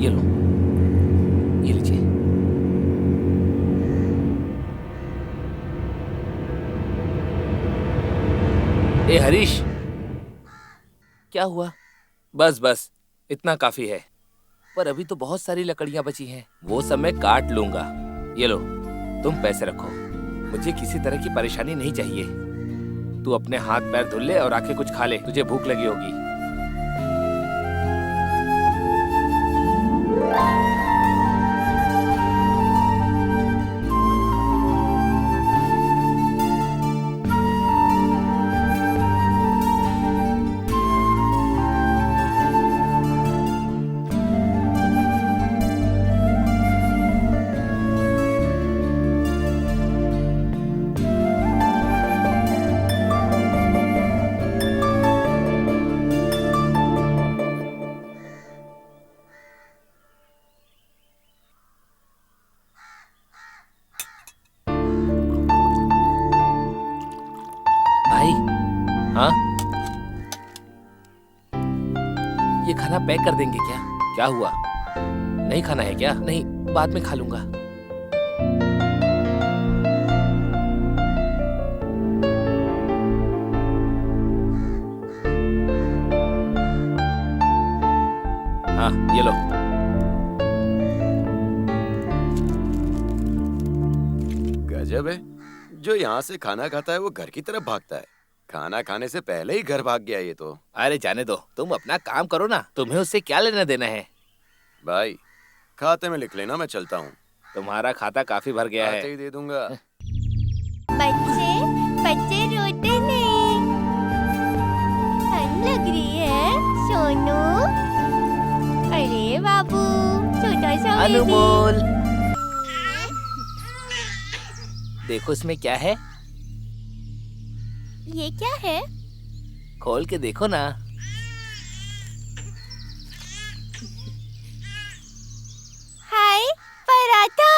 ये लो, ये लीजिए। ए हरीश, क्या हुआ? बस बस, इतना काफी है। पर अभी तो बहुत सारी लकड़ियां बची हैं, वो सब मैं काट लूंगा। ये लो, तुम पैसे रखो। मुझे किसी तरह की परेशानी नहीं चाहिए। तू अपने हाथ पैर धुल ले और आके कुछ खा ले, तुझे भूख लगी होगी। भाई, हाँ, ये खाना पैक कर देंगे क्या? क्या हुआ? नहीं खाना है क्या? नहीं, बाद में खा लूंगा। हाँ, ये लो। गजब है, जो यहाँ से खाना खाता है वो घर की तरफ भागता है। खाना खाने से पहले ही घर भाग गया ये तो। अरे जाने दो, तुम अपना काम करो ना, तुम्हें उससे क्या लेना देना है? भाई, खाते में लिख लेना, मैं चलता हूँ। तुम्हारा खाता काफी भर गया खाते है। ही दे दूंगा। बच्चे बच्चे रोते नहीं। ठंड लग रही है सोनू। अरे बाबू, छोटा सा बेबी। अनमोल, देखो इसमें क्या है। ये क्या है? खोल के देखो ना। हाय, पराठा।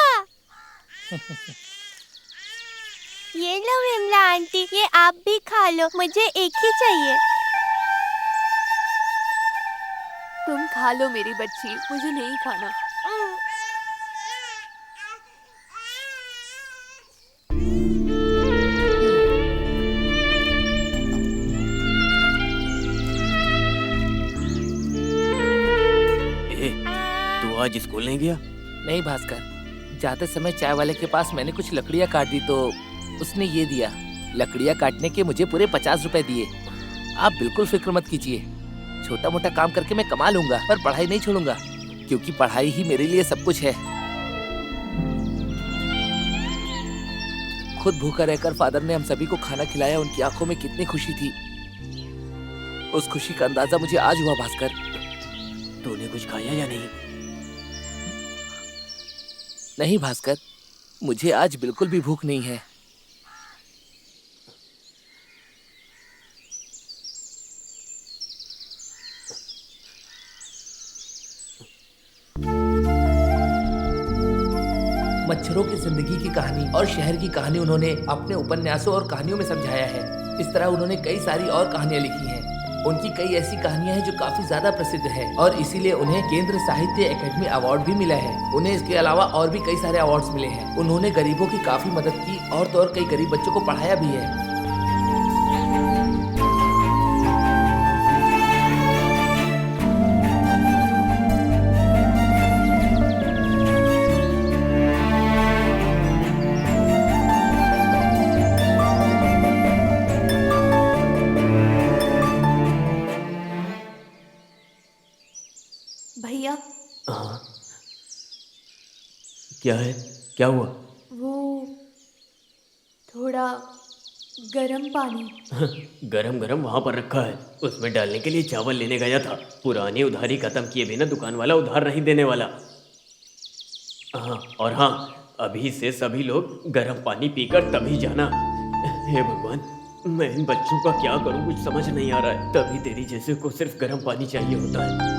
ये लो विमला आंटी, ये आप भी खा लो, मुझे एक ही चाहिए। तुम खा लो मेरी बच्ची, मुझे नहीं खाना। ए, तू आज स्कूल नहीं गया? नहीं भास्कर, जाते समय चाय वाले के पास मैंने कुछ लकड़ियाँ काट दी तो उसने ये दिया। लकड़ियाँ काटने के मुझे पूरे 50 रुपए दिए। आप बिल्कुल फिक्र मत कीजिए, छोटा मोटा काम करके मैं कमा लूंगा, पर पढ़ाई नहीं छोड़ूंगा, क्योंकि पढ़ाई ही मेरे लिए सब कुछ है। खुद भूखा रहकर फादर ने हम सभी को खाना खिलाया। उनकी आंखों में कितनी खुशी थी, उस खुशी का अंदाजा मुझे आज हुआ भास्कर। तूने कुछ खाया या नहीं? नहीं भास्कर, मुझे आज बिल्कुल भी भूख नहीं है। मच्छरों की जिंदगी की कहानी और शहर की कहानी उन्होंने अपने उपन्यासों और कहानियों में समझाया है। इस तरह उन्होंने कई सारी और कहानियां लिखी हैं। उनकी कई ऐसी कहानियां हैं जो काफी ज्यादा प्रसिद्ध है और इसीलिए उन्हें केंद्र साहित्य एकेडमी अवार्ड भी मिला है। उन्हें इसके अलावा और भी कई सारे अवार्ड्स मिले हैं। उन्होंने गरीबों की काफी मदद की और तो और कई गरीब बच्चों को पढ़ाया भी है। भैया, हाँ, क्या है? क्या हुआ? वो थोड़ा गरम पानी। गरम गरम वहां पर रखा है, उसमें डालने के लिए चावल लेने गया था। पुरानी उधारी खत्म किए बिना दुकान वाला उधार नहीं देने वाला। हाँ, और हाँ, अभी से सभी लोग गरम पानी पीकर तभी जाना। हे भगवान, मैं इन बच्चों का क्या करूं, कुछ समझ नहीं आ रहा है। तभी तेरी जैसे को सिर्फ गरम पानी चाहिए होता है।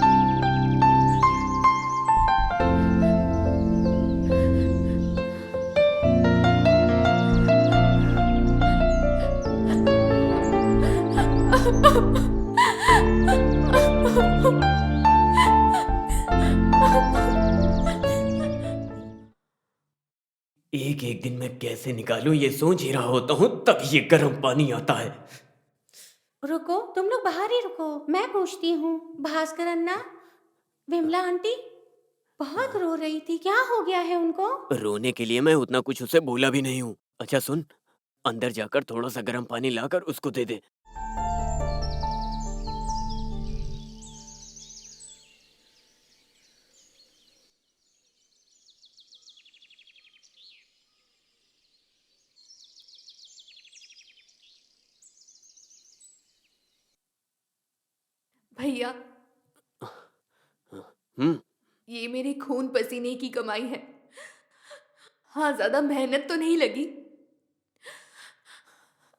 एक एक दिन मैं कैसे निकालूं ये सोच ही रहा होता हूँ, तभी ये गर्म पानी आता है। रुको, तुम लोग बाहर ही रुको, मैं पूछती हूँ। भास्कर अन्ना, विमला आंटी बहुत रो रही थी, क्या हो गया है उनको? रोने के लिए मैं उतना कुछ उसे बोला भी नहीं हूँ। अच्छा सुन, अंदर जाकर थोड़ा सा गर्म पानी लाकर उसको दे दे। भैया, ये मेरे खून पसीने की कमाई है। हाँ, ज्यादा मेहनत तो नहीं लगी।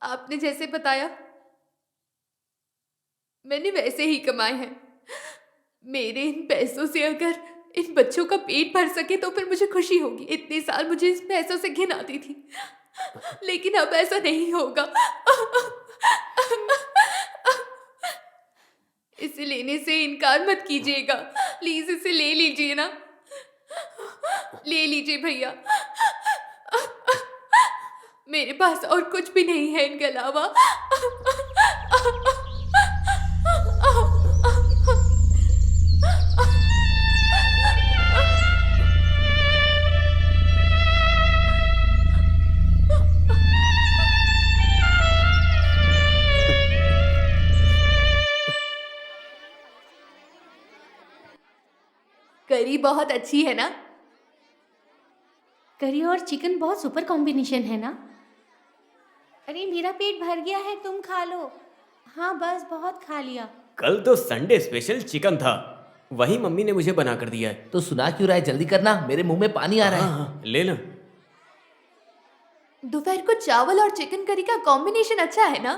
आपने जैसे बताया मैंने वैसे ही कमाए हैं। मेरे इन पैसों से अगर इन बच्चों का पेट भर सके तो फिर मुझे खुशी होगी। इतने साल मुझे इस पैसों से घिन आती थी, लेकिन अब ऐसा नहीं होगा। इसे लेने से इनकार मत कीजिएगा, प्लीज इसे ले लीजिए ना। ले लीजिए भैया, मेरे पास और कुछ भी नहीं है इनके अलावा। करी बहुत अच्छी है ना? करी और चिकन बहुत सुपर कॉम्बिनेशन है ना? अरे मेरा पेट भर गया है, तुम खा लो। हाँ बस, बहुत खा लिया। कल तो संडे स्पेशल चिकन था, वही मम्मी ने मुझे बना कर दिया है। तो सुना क्यों रहा है? जल्दी करना, मेरे मुंह में पानी आ रहा है। हाँ, ले लो। दोपहर को चावल और चिकन करी का कॉम्बिनेशन अच्छा है ना?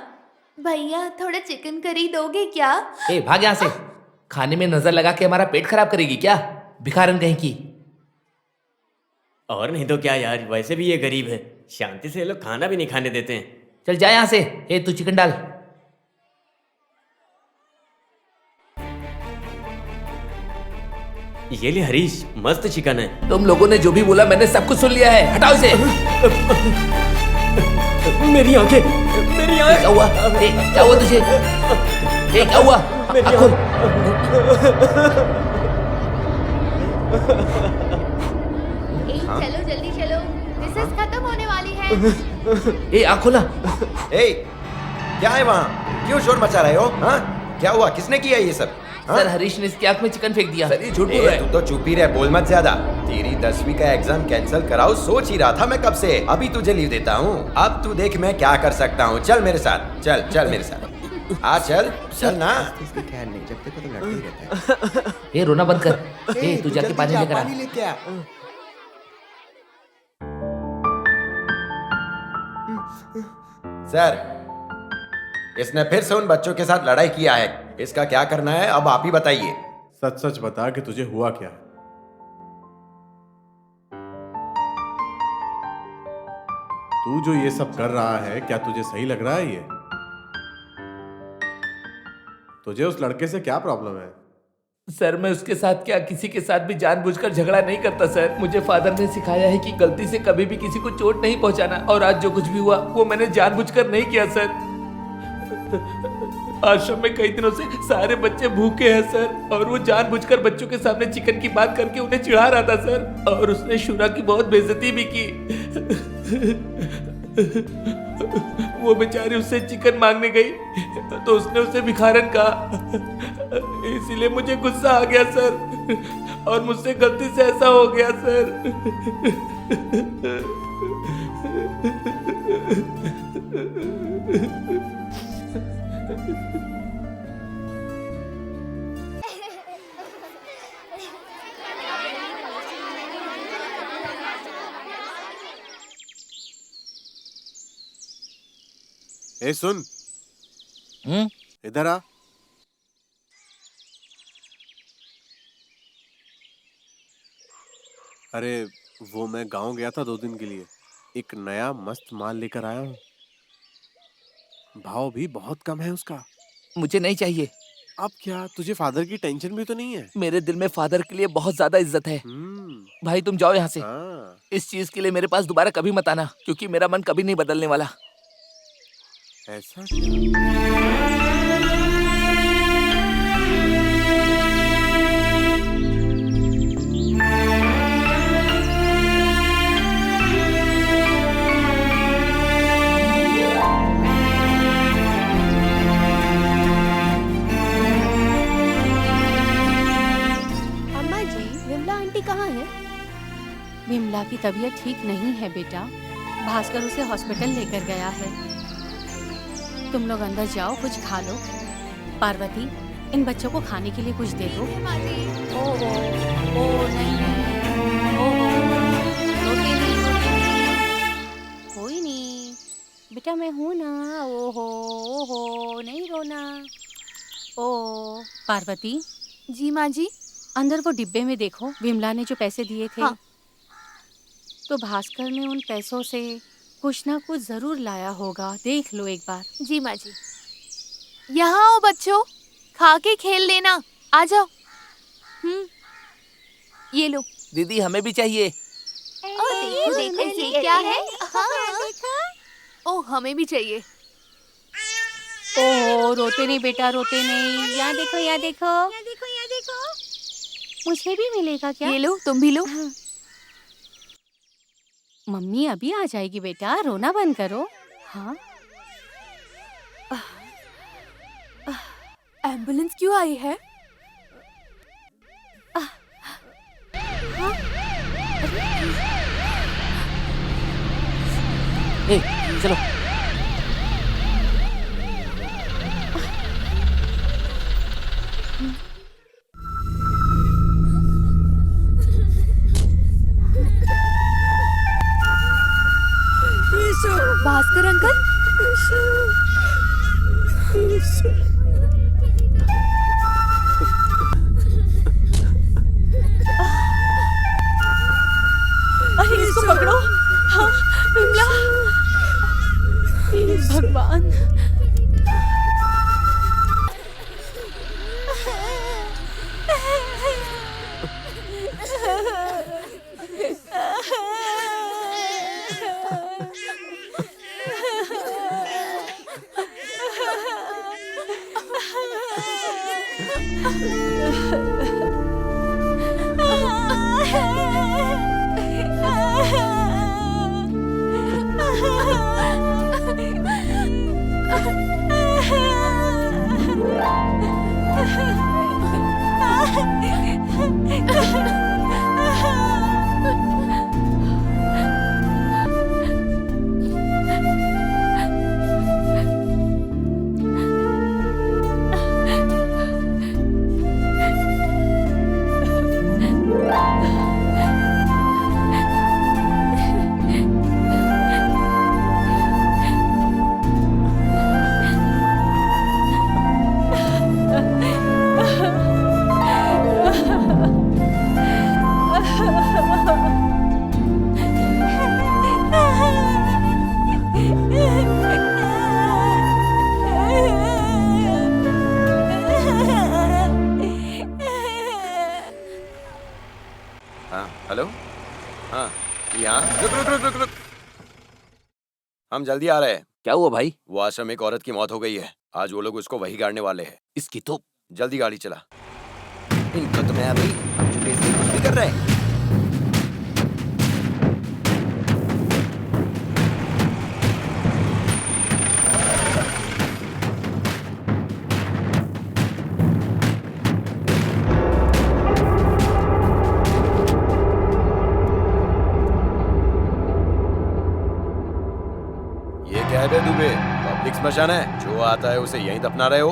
भैया थोड़ा चिकन करी दोगे क्या? ए भाग यहाँ से। खाने में नजर लगा के हमारा पेट खराब करेगी क्या, भिखारन कहीं की। और नहीं तो क्या यार, वैसे भी ये गरीब है, शांति से ये लोग खाना भी नहीं खाने देते हैं। चल जा यहाँ से। ए तू चिकन डाल। ये ले हरीश, मस्त चिकन है। तुम लोगों ने जो भी बोला मैंने सब कुछ सुन लिया है, हटाओ इसे। मेरी आंखें, मेरी आंखें। क्या हुआ? ए, क्या हुआ तुझे? ए, क्या हुआ? आँख खोल। चलो जल्दी चलो, रिसर्च खत्म होने वाली है। ए आँख खोला। ए, क्या है वहाँ? क्यों शोर मचा रहे हो? हाँ, क्या हुआ? किसने किया ये सब? सर हरीश ने इसकी आँख में चिकन फेंक दिया। सर ये झूठ बोल रहा है। तू तो चुप ही रह, बोल मत ज्यादा। तेरी 10वीं का एग्जाम कैंसिल कराओ सोच ही रहा था मैं कब से। अभी तुझे लीव देता हूँ। अब तू देख मैं क्या कर सकता हूँ। चल मेरे साथ, चल चल मेरे साथ। आ चल चल ना। ख्याल नहीं, जब देखो तो लड़ते ही रहता है। ए रोना बंद कर। ए तू जाके पानी लेकर आ। पानी लेके आ। सर, इसने फिर से उन बच्चों के साथ लड़ाई किया है। इसका क्या करना है अब आप ही बताइए। सच सच बता कि तुझे हुआ क्या है। तू जो ये सब कर रहा है, क्या तुझे सही लग रहा है ये? तुझे उस लड़के से क्या प्रॉब्लम है? सर मैं उसके साथ क्या किसी के साथ भी जानबूझकर झगड़ा नहीं करता सर। मुझे फादर ने सिखाया है कि गलती से कभी भी किसी को चोट नहीं पहुंचाना, और आज जो कुछ भी हुआ वो मैंने जानबूझकर नहीं किया सर। आश्रम में कई दिनों से सारे बच्चे भूखे हैं सर, और वो जानबूझकर बच्चों के सामने चिकन की बात करके उन्हें चिढ़ा रहा था सर, और उसने शुरा की बहुत बेइज्जती भी की। वो बेचारी उससे चिकन मांगने गई तो उसने उसे भिखारन कहा, इसीलिए मुझे गुस्सा आ गया सर, और मुझसे गलती से ऐसा हो गया सर। ए सुन, इधर आ। अरे वो मैं गांव गया था 2 दिन के लिए, एक नया मस्त माल लेकर आया हूँ। भाव भी बहुत कम है उसका। मुझे नहीं चाहिए। अब क्या, तुझे फादर की टेंशन भी तो नहीं है? मेरे दिल में फादर के लिए बहुत ज्यादा इज्जत है। भाई तुम जाओ यहाँ से। इस चीज के लिए मेरे पास दोबारा कभी मत आना, क्योंकि मेरा मन कभी नहीं बदलने वाला। ऐसा क्या? अम्मा जी, विमला आंटी कहाँ है? विमला की तबीयत ठीक नहीं है बेटा, भास्कर उसे हॉस्पिटल लेकर गया है। तुम लोग अंदर जाओ, कुछ खा लो। पार्वती, इन बच्चों को खाने के लिए कुछ दे दो। ओहो, ओ नहीं, ओहो, रोटी नहीं, कोई नहीं बेटा, मैं हूँ ना। ओहो ओहो, नहीं रोना। ओ पार्वती। जी माँ जी। अंदर वो डिब्बे में देखो, विमला ने जो पैसे दिए थे। हाँ। तो भास्कर ने उन पैसों से कुछ ना कुछ जरूर लाया होगा, देख लो एक बार। जी माँ जी। यहाँ आओ बच्चों, खा के खेल लेना, आ जाओ। ये लो। दीदी हमें भी चाहिए। देखो देखो ये क्या है? ओह हमें भी चाहिए। ओह रोते नहीं बेटा, रोते नहीं। यहाँ देखो, यहाँ देखो, यहाँ देखो, यहाँ देखो। मुझे भी मिलेगा क्या? ये लो, तुम भी लो। हाँ। मम्मी अभी आ जाएगी बेटा, रोना बंद करो। हाँ। एम्बुलेंस क्यों आई है? ए, चलो। भास्कर अंकल, अरे इसको पकड़ो। हाँ विमला, हे भगवान। हेलो। हाँ यहाँ रुक रुक रुक रुक रुक, हम जल्दी आ रहे हैं। क्या हुआ भाई? वो आश्रम एक औरत की मौत हो गई है। आज वो लोग उसको वही गाड़ने वाले हैं। इसकी तो जल्दी गाड़ी चला। इनका तो मैं अभी कुछ भी कर रहे हैं। दुबे पब्लिक स्मशान है, जो आता है उसे यहीं दफना रहे हो।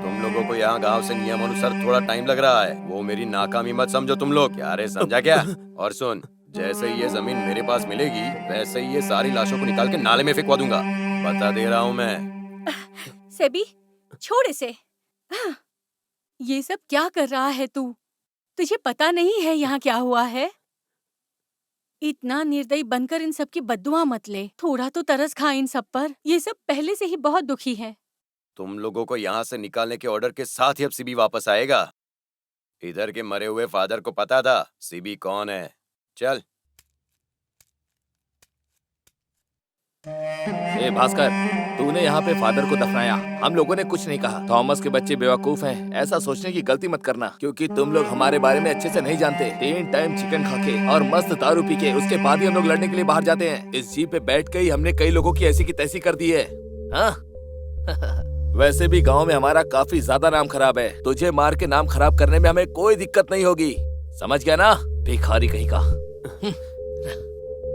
तुम लोगों को यहाँ गांव से नियम अनुसार थोड़ा टाइम लग रहा है, वो मेरी नाकामी मत समझो तुम लोग। क्या रे, समझा क्या? और सुन, जैसे ही ये जमीन मेरे पास मिलेगी वैसे ही ये सारी लाशों को निकाल के नाले में फेंकवा दूंगा, बता दे रहा हूँ मैं। सेबी छोड़ इसे। ये सब क्या कर रहा है तू? तुझे पता नहीं है यहाँ क्या हुआ है? इतना निर्दयी बनकर इन सब की बद्दुआ मत ले। थोड़ा तो तरस खा इन सब पर। ये सब पहले से ही बहुत दुखी है। तुम लोगों को यहाँ से निकालने के ऑर्डर के साथ ही अब सीबी वापस आएगा। इधर के मरे हुए फादर को पता था सीबी कौन है। चल। ए भास्कर, तूने यहाँ पे फादर को दफनाया, हम लोगों ने कुछ नहीं कहा। थॉमस के बच्चे बेवकूफ हैं, ऐसा सोचने की गलती मत करना, क्योंकि तुम लोग हमारे बारे में अच्छे से नहीं जानते। 3 टाइम चिकन खा के और मस्त दारू पी के उसके बाद ही हम लोग लड़ने के लिए बाहर जाते हैं। इस जीप पे बैठ के ही हमने कई लोगों की ऐसी की तैसी कर दी है। हाँ? वैसे भी गाँव में हमारा काफी ज्यादा नाम खराब है। तुझे मार के नाम खराब करने में हमें कोई दिक्कत नहीं होगी, समझ गया ना? भिखारी कहीं का।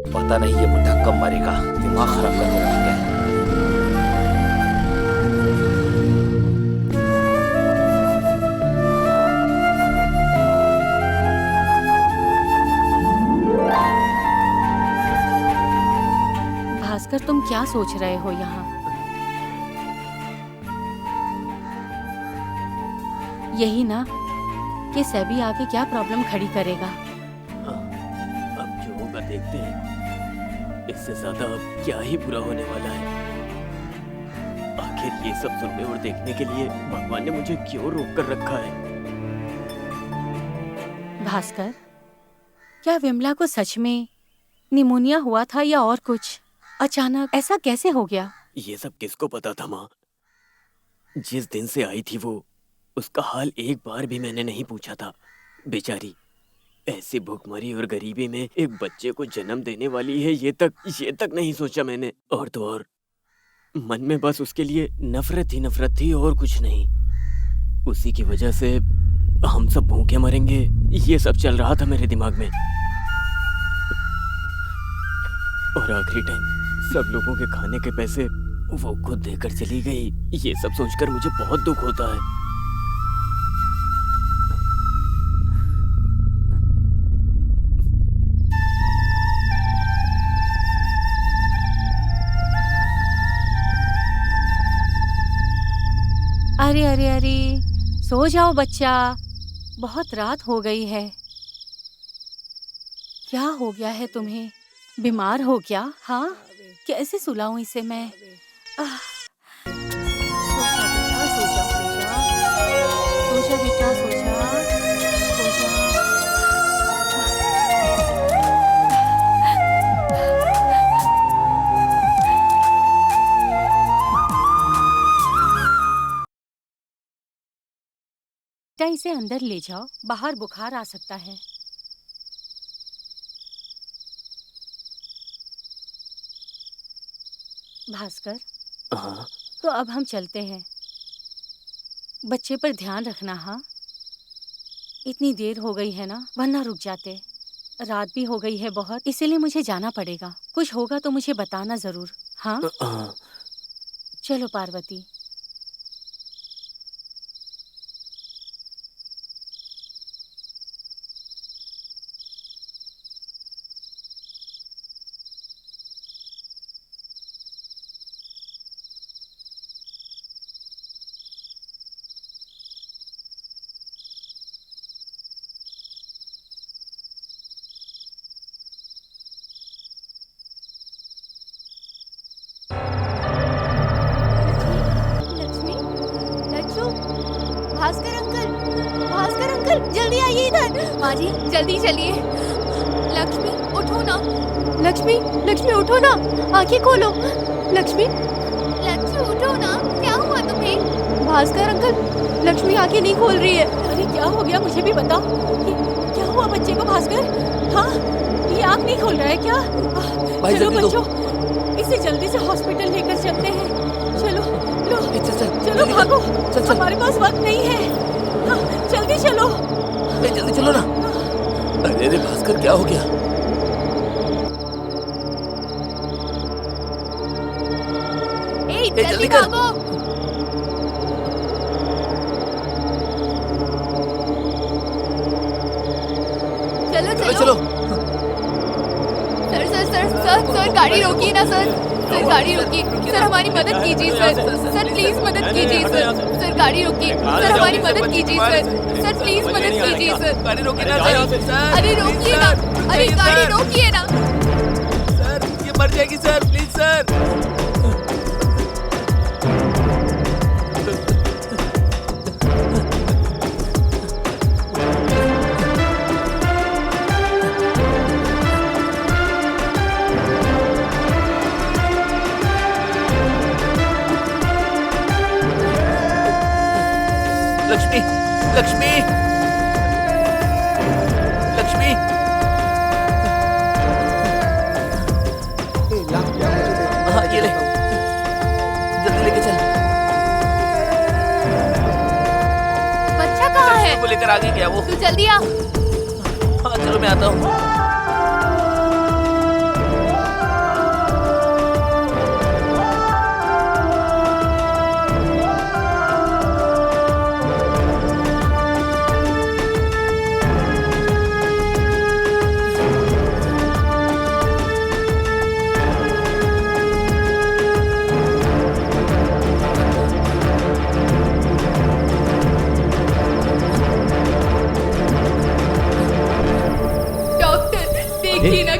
पता नहीं ये बुढ़ा कब मरेगा, दिमाग खराब करने लगा है। भास्कर, तुम क्या सोच रहे हो यहाँ? यही ना कि सेबी आगे क्या प्रॉब्लम खड़ी करेगा। अब जो होगा देखते हैं। इससे ज्यादा अब क्या ही बुरा होने वाला है। आखिर ये सब सुनने और देखने के लिए भगवान ने मुझे क्यों रोक कर रखा है? भास्कर, क्या विमला को सच में निमोनिया हुआ था या और कुछ? अचानक ऐसा कैसे हो गया? ये सब किसको पता था माँ? जिस दिन से आई थी वो, उसका हाल एक बार भी मैंने नहीं पूछा था। बेचारी ऐसी भूखमरी और गरीबी में एक बच्चे को जन्म देने वाली है, ये तक नहीं सोचा मैंने। और तो और मन में बस उसके लिए नफरत ही नफरत थी और कुछ नहीं। उसी की वजह से हम सब भूखे मरेंगे, ये सब चल रहा था मेरे दिमाग में। और आखिरी टाइम सब लोगों के खाने के पैसे वो खुद देकर चली गई। ये सब सोचकर मुझे बहुत दुख होता है। अरे अरे, सो जाओ बच्चा, बहुत रात हो गई है। क्या हो गया है तुम्हें? बीमार हो क्या? हाँ, कैसे सुलाऊं इसे मैं? सो जा बेटा, सो जा, सो जा। बेटा इसे अंदर ले जाओ, बाहर बुखार आ सकता है। भास्कर, हाँ तो अब हम चलते हैं। बच्चे पर ध्यान रखना। हाँ, इतनी देर हो गई है ना, वरना रुक जाते। रात भी हो गई है बहुत, इसीलिए मुझे जाना पड़ेगा। कुछ होगा तो मुझे बताना जरूर। हाँ, हाँ। चलो पार्वती। लक्ष्मी, लक्ष्मी, भास्कर अंकल, जल्दी आइए इधर। माँ जी जल्दी चलिए। लक्ष्मी उठो ना। लक्ष्मी उठो ना, आंखें खोलो। लक्ष्मी उठो ना, क्या हुआ तुम्हें? भास्कर अंकल, लक्ष्मी आंखें नहीं खोल रही है। अरे क्या हो गया, मुझे भी बताओ। क्या हुआ बच्चे को भास्कर? हाँ, ये आँख नहीं खोल रहा है क्या? चलो बच्चों, इसे जल्दी से हॉस्पिटल लेकर चलते हैं। चलो लो, चलो भागो, हमारे पास वक्त नहीं है। हाँ, जल्दी चलो। जल्दी चलो ना। अरे भास्कर, क्या हो गया? जल्दी भागो। चलो। सर गाड़ी रोकिए ना सर। गाड़ी रोकिए सर, हमारी मदद कीजिए सर। प्लीज मदद कीजिए सर। गाड़ी रोकिए सर, हमारी मदद कीजिए सर। प्लीज मदद कीजिए सर। गाड़ी रोकिए ना सर। अरे रोकिए ना, अरे गाड़ी रोकिए ना सर, ये मर जाएगी सर, प्लीज सर। लक्ष्मी हाँ, ये ले, जल्दी लेके चल। बच्चा कहाँ है? को लेकर आगे गया वो। तू जल्दी आ। हाँ चलो, मैं आता हूँ।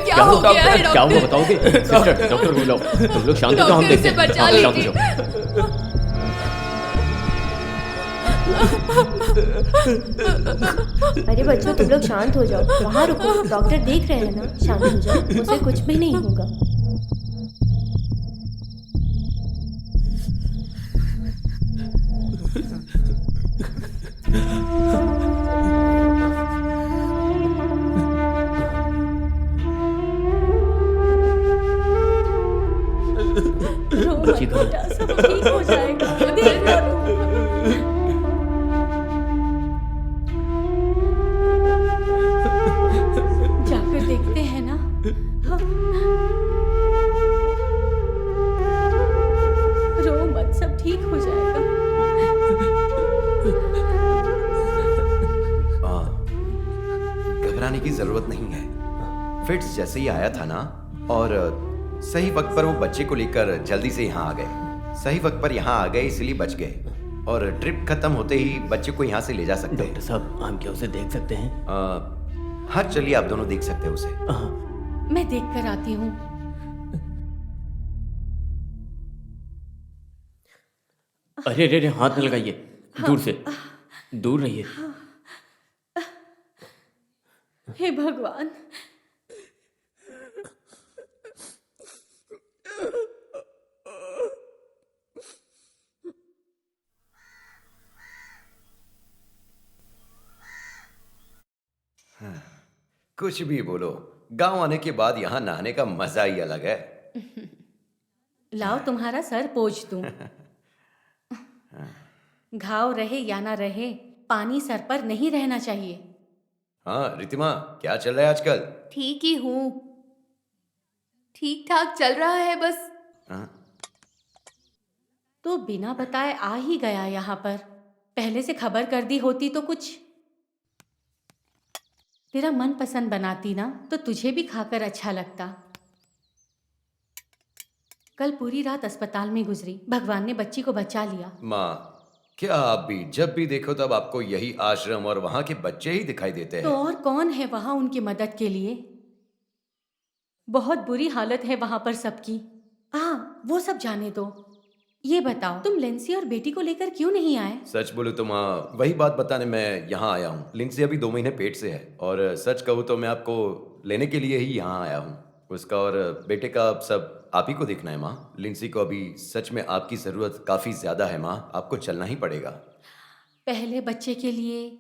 क्या हो गया है क्या हुआ बताओगे? सिस्टर, डॉक्टर को बुलाओ। तुम लोग शांत हो जाओ, हम देखते हैं। बचा शांत हो लीजिए। जाओ। अरे बच्चों, तुम लोग शांत हो जाओ, वहाँ रुको, डॉक्टर देख रहे हैं ना। शांत हो जाओ, उसे कुछ भी नहीं होगा। बेटा, सब ठीक हो जाएगा, देखना तू। जाकर देखते हैं ना। हाँ। रो मत, सब ठीक हो जाएगा। घबराने की जरूरत नहीं है। फिट्स जैसे ही आया था ना, और सही वक्त पर वो बच्चे को लेकर जल्दी से यहाँ आ गए। सही वक्त पर यहाँ आ गए, इसलिए बच गए। और ट्रिप खत्म होते ही बच्चे को यहाँ से ले जा सकते हैं। डॉक्टर साहब, हम क्या उसे देख सकते हैं? हाँ चलिए, आप दोनों देख सकते हैं उसे। मैं देख कर आती हूँ। अरे रे रे, हाथ न लगाइए, दूर से, दूर रहिए। हे भगवान, कुछ भी बोलो, गांव आने के बाद यहाँ नहाने का मजा ही अलग है। लाओ तुम्हारा सर पोंछ दूं। घाव रहे या ना रहे, पानी सर पर नहीं रहना चाहिए। हाँ रितिमा, क्या चल रहा है आजकल? ठीक ही हूँ, ठीक ठाक चल रहा है बस। तो बिना बताए आ ही गया यहाँ पर। पहले से खबर कर दी होती तो कुछ तेरा मन पसंद बनाती ना, तो तुझे भी खाकर अच्छा लगता। कल पूरी रात अस्पताल में गुजरी, भगवान ने बच्ची को बचा लिया। माँ, क्या आप भी जब भी देखो तब आपको यही आश्रम और वहाँ के बच्चे ही दिखाई देते हैं? तो और कौन है वहां उनकी मदद के लिए? बहुत बुरी हालत है वहां पर सबकी। हाँ, वो सब जाने दो। ये बताओ, तुम लिंसी और बेटी को लेकर क्यों नहीं आए? सच बोलूं तो माँ, वही बात बताने मैं यहाँ आया हूँ। लिंसी अभी 2 महीने पेट से है, और सच कहूँ तो मैं आपको लेने के लिए ही यहाँ आया हूँ। उसका और बेटे का अब सब आप ही को देखना है माँ। लिंसी को अभी सच में आपकी जरूरत काफी ज्यादा है माँ, आपको चलना ही पड़ेगा। पहले बच्चे के लिए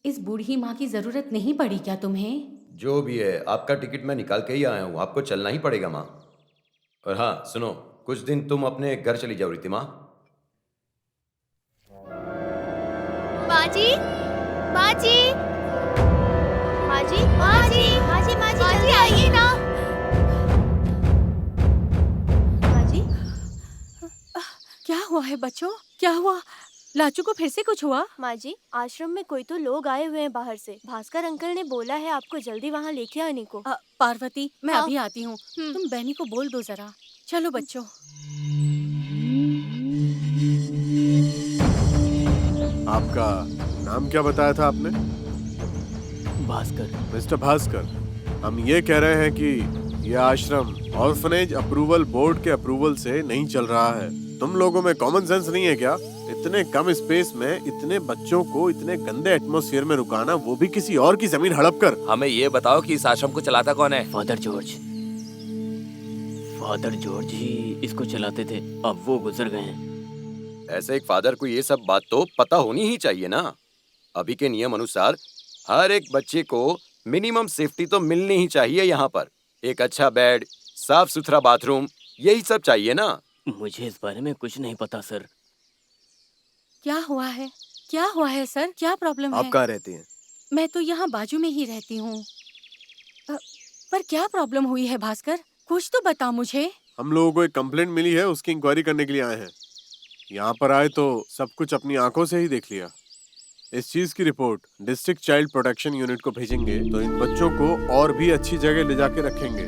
इस बूढ़ी माँ की जरूरत नहीं पड़ी क्या तुम्हें? जो भी है, आपका टिकट मैं निकाल के ही आया हूँ, आपको चलना ही पड़ेगा माँ। और हाँ सुनो, कुछ दिन तुम अपने घर चली जाओ रितिमा। माँ जी, माँ जी, माँ जी, माँ जी, माँ जी, माँ जी, जल्दी आइए ना। माँ जी, क्या हुआ है बच्चों? क्या हुआ? लाचू को फिर से कुछ हुआ? माँ जी, आश्रम में कोई तो लोग आए हुए हैं बाहर से। भास्कर अंकल ने बोला है आपको जल्दी वहाँ लेके आने को। पार्वती, मैं हाँ। अभी आती हूँ। तुम बैनी को बोल दो जरा। चलो बच्चों। आपका नाम क्या बताया था आपने? भास्कर। मिस्टर भास्कर, हम ये कह रहे हैं कि यह आश्रम ऑर्फनेज अप्रूवल बोर्ड के अप्रूवल से नहीं चल रहा है। तुम लोगों में कॉमन सेंस नहीं है क्या? इतने कम स्पेस में इतने बच्चों को इतने गंदे एटमॉस्फेयर में रुकाना, वो भी किसी और की जमीन हड़प कर। हमें ये बताओ कि इस आश्रम को चलाता कौन है? Father George. फादर जॉर्ज ही इसको चलाते थे, अब वो गुजर गए हैं। ऐसे एक फादर को ये सब बात तो पता होनी ही चाहिए ना। अभी के नियम अनुसार हर एक बच्चे को मिनिमम सेफ्टी तो मिलनी ही चाहिए यहाँ पर। एक अच्छा बेड, साफ सुथरा बाथरूम, यही सब चाहिए ना। मुझे इस बारे में कुछ नहीं पता सर। क्या हुआ है? क्या हुआ है सर? क्या प्रॉब्लम है? आप कहाँ रहती हैं? मैं तो यहाँ बाजू में ही रहती हूँ। पर क्या प्रॉब्लम हुई है भास्कर? कुछ तो बता मुझे। हम लोगों को एक कंप्लेंट मिली है, उसकी इंक्वायरी करने के लिए आए हैं। यहाँ पर आए तो सब कुछ अपनी आंखों से ही देख लिया। इस चीज की report district child protection unit को भेजेंगे तो इन बच्चों को और भी अच्छी जगह ले जाके रखेंगे।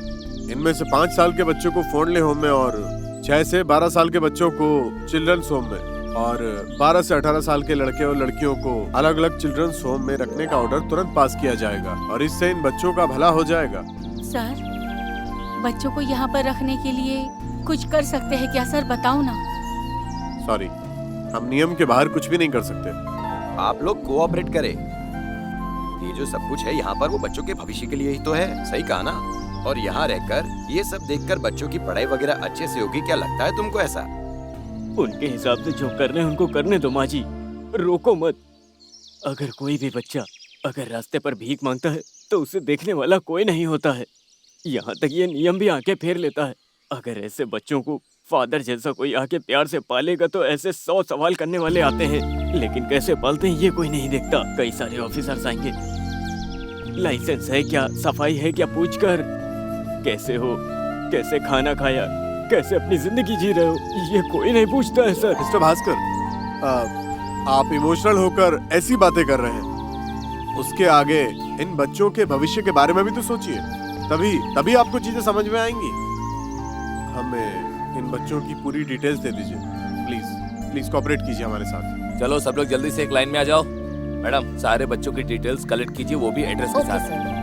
इनमें से 5 साल के बच्चों को फोनले होम में और 6 से 12 साल के बच्चों को चिल्ड्रंस होम में और 12 से 18 साल के लड़के और लड़कियों को अलग अलग चिल्ड्रंस होम में रखने का ऑर्डर तुरंत पास किया जाएगा और इससे इन बच्चों का भला हो जाएगा। सर, बच्चों को यहाँ पर रखने के लिए कुछ कर सकते हैं क्या सर? बताओ ना। सॉरी, हम नियम के बाहर कुछ भी नहीं कर सकते। आप लोग कोऑपरेट करें। ये जो सब कुछ है यहाँ पर वो बच्चों के भविष्य के लिए ही तो है, सही कहा ना? और यहाँ रहकर ये सब देखकर बच्चों की पढ़ाई वगैरह अच्छे से होगी, क्या लगता है तुमको ऐसा? उनके हिसाब से जो करना है उनको करने दो माँ जी, रोको मत। अगर कोई भी बच्चा अगर रास्ते पर भीख मांगता है तो उसे देखने वाला कोई नहीं होता है। यहाँ तक ये नियम भी आके फेर लेता है। अगर ऐसे बच्चों को फादर जैसा कोई आके प्यार से पालेगा तो ऐसे 100 सवाल करने वाले आते हैं, लेकिन कैसे पालते हैं ये कोई नहीं देखता। कई सारे ऑफिसर्स आएंगे, लाइसेंस है क्या, सफाई है क्या, पूछकर कैसे हो, कैसे खाना खाया, कैसे अपनी जिंदगी जी रहे हो, ये कोई नहीं पूछता है सर। मिस्टर भास्कर, आप इमोशनल होकर ऐसी बातें कर रहे हैं। उसके आगे इन बच्चों के भविष्य के बारे में भी तो सोचिए, तभी आपको चीजें समझ में आएंगी। हमें इन बच्चों की पूरी डिटेल्स दे दीजिए प्लीज। प्लीज कोऑपरेट कीजिए हमारे साथ। चलो सब लोग जल्दी से एक लाइन में आ जाओ। मैडम, सारे बच्चों की डिटेल्स कलेक्ट कीजिए, वो भी एड्रेस के साथ।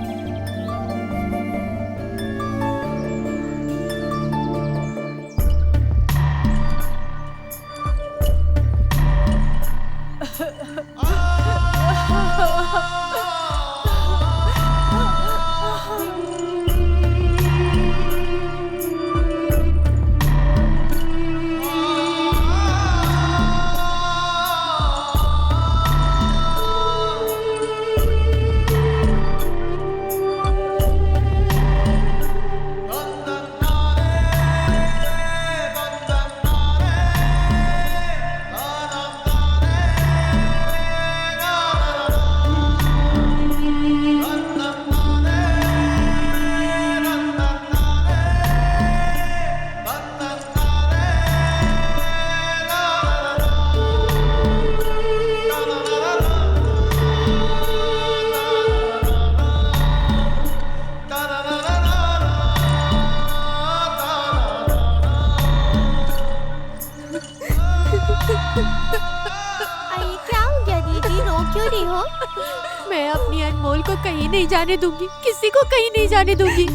अरे क्या हो गया दीदी, रो क्यों रही हो? मैं अपनी अनमोल को कहीं नहीं जाने दूंगी, किसी को कहीं नहीं जाने दूंगी।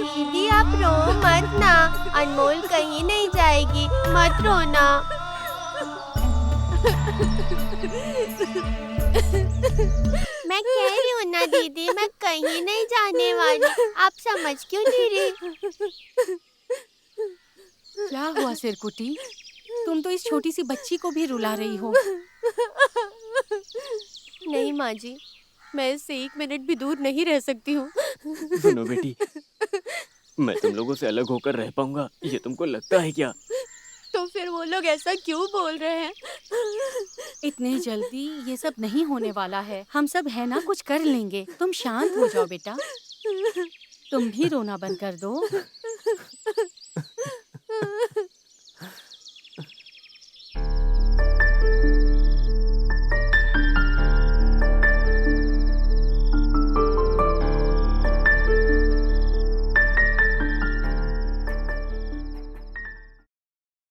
दीदी आप रो मत ना, अनमोल कहीं नहीं जाएगी, मत रोना। मैं कह रही हूँ ना दीदी, मैं कहीं नहीं जाने वाली, आप समझ क्यों नहीं रही? क्या हुआ सिरकुटी? तुम तो इस छोटी सी बच्ची को भी रुला रही हो। नहीं माँ जी, मैं इससे 1 मिनट भी दूर नहीं रह सकती हूँ। सुनो बेटी, मैं तुम लोगों से अलग होकर रह पाऊंगा, ये तुमको लगता है क्या? तो फिर वो लोग ऐसा क्यों बोल रहे हैं? इतने जल्दी ये सब नहीं होने वाला है, हम सब है ना कुछ कर लेंगे। तुम शांत हो जाओ बेटा, तुम भी रोना बंद कर दो।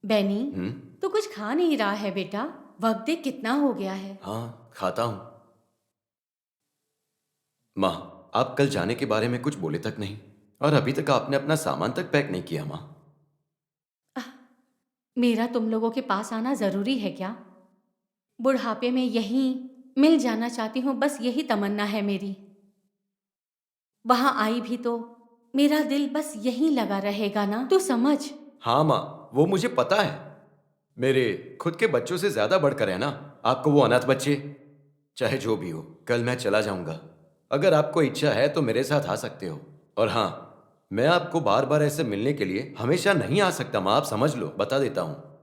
बेनी, तो कुछ खा नहीं रहा है बेटा? वक्त देख कितना हो गया है। हाँ, खाता हूँ। माँ, आप कल जाने के बारे में कुछ बोले तक नहीं, और अभी तक आपने अपना सामान तक पैक नहीं किया। माँ, मेरा तुम लोगों के पास आना जरूरी है क्या? बुढ़ापे में यहीं मिल जाना चाहती हूँ, बस यही तमन्ना है मेरी। वहां आई भी तो मेरा दिल बस यहीं लगा रहेगा ना, तू समझ। हाँ माँ, वो मुझे पता है। मेरे खुद के बच्चों से ज्यादा बढ़कर है ना आपको वो अनाथ बच्चे। चाहे जो भी हो, कल मैं चला जाऊंगा। अगर आपको इच्छा है तो मेरे साथ आ सकते हो। और हाँ, मैं आपको बार बार ऐसे मिलने के लिए हमेशा नहीं आ सकता माँ, आप समझ लो, बता देता हूँ।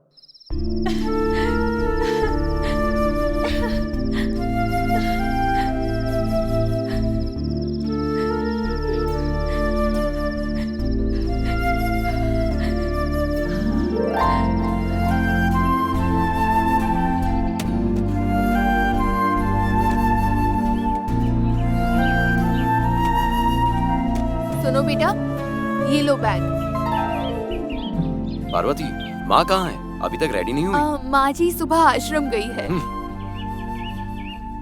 सुनो बेटा, ये लो बैग। पार्वती, माँ कहाँ है? अभी तक रेडी नहीं हुई? माँ जी सुबह आश्रम गई है।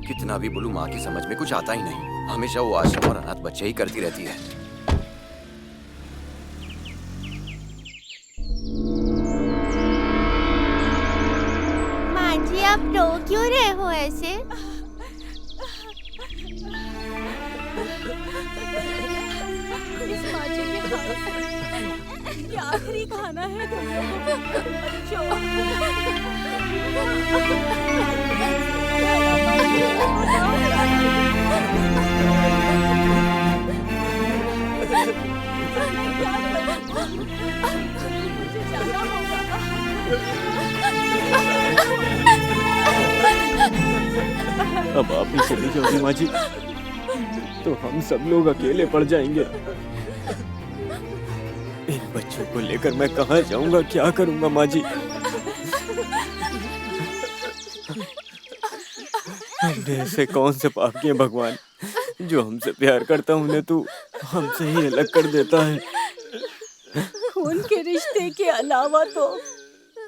कितना भी बोलूं, माँ की समझ में कुछ आता ही नहीं। हमेशा वो आश्रम और अनाथ बच्चे ही करती रहती है। माँ जी आप रो क्यों रहे हो ऐसे? ये आखिरी खाना है तुम लोगों अब आप भी चली जाओगी माँ जी, तो हम सब लोग अकेले पड़ जाएंगे। इन बच्चों को लेकर मैं कहाँ जाऊंगा, क्या करूंगा माँ जी? हमने ऐसे कौन से पाप किए भगवान, जो हमसे प्यार करता उन्हें तू हमसे ही अलग कर देता है। खून के रिश्ते के अलावा तो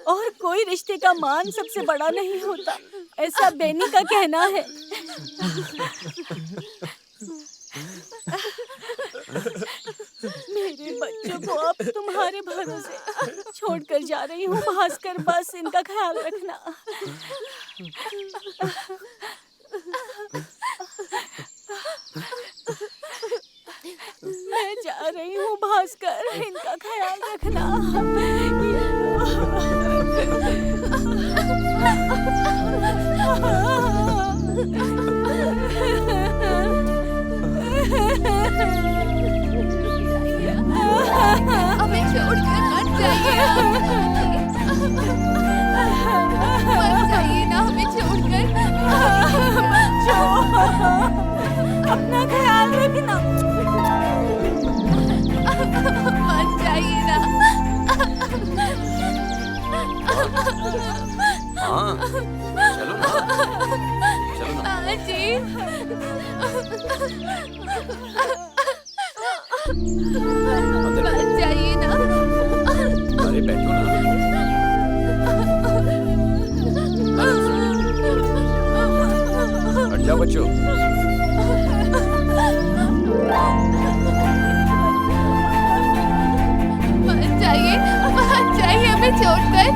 और कोई रिश्ते का मान सबसे बड़ा नहीं होता, ऐसा बेनी का कहना है। मेरे बच्चों को अब तुम्हारे भरोसे छोड़कर जा रही हूँ भास्कर, बस इनका ख्याल रखना। मैं जा रही हूँ भास्कर, इनका ख्याल रखना। हमें छोड़कर मत जाइए, मत जाइए ना हमें छोड़कर। अपना ख्याल रखना। मत जाइए ना। हाँ चलो ना, चलो ना। बाजी, मत जाइए ना। अरे बैठो ना। हट जाओ बच्चों। मत जाइए हमें छोड़कर।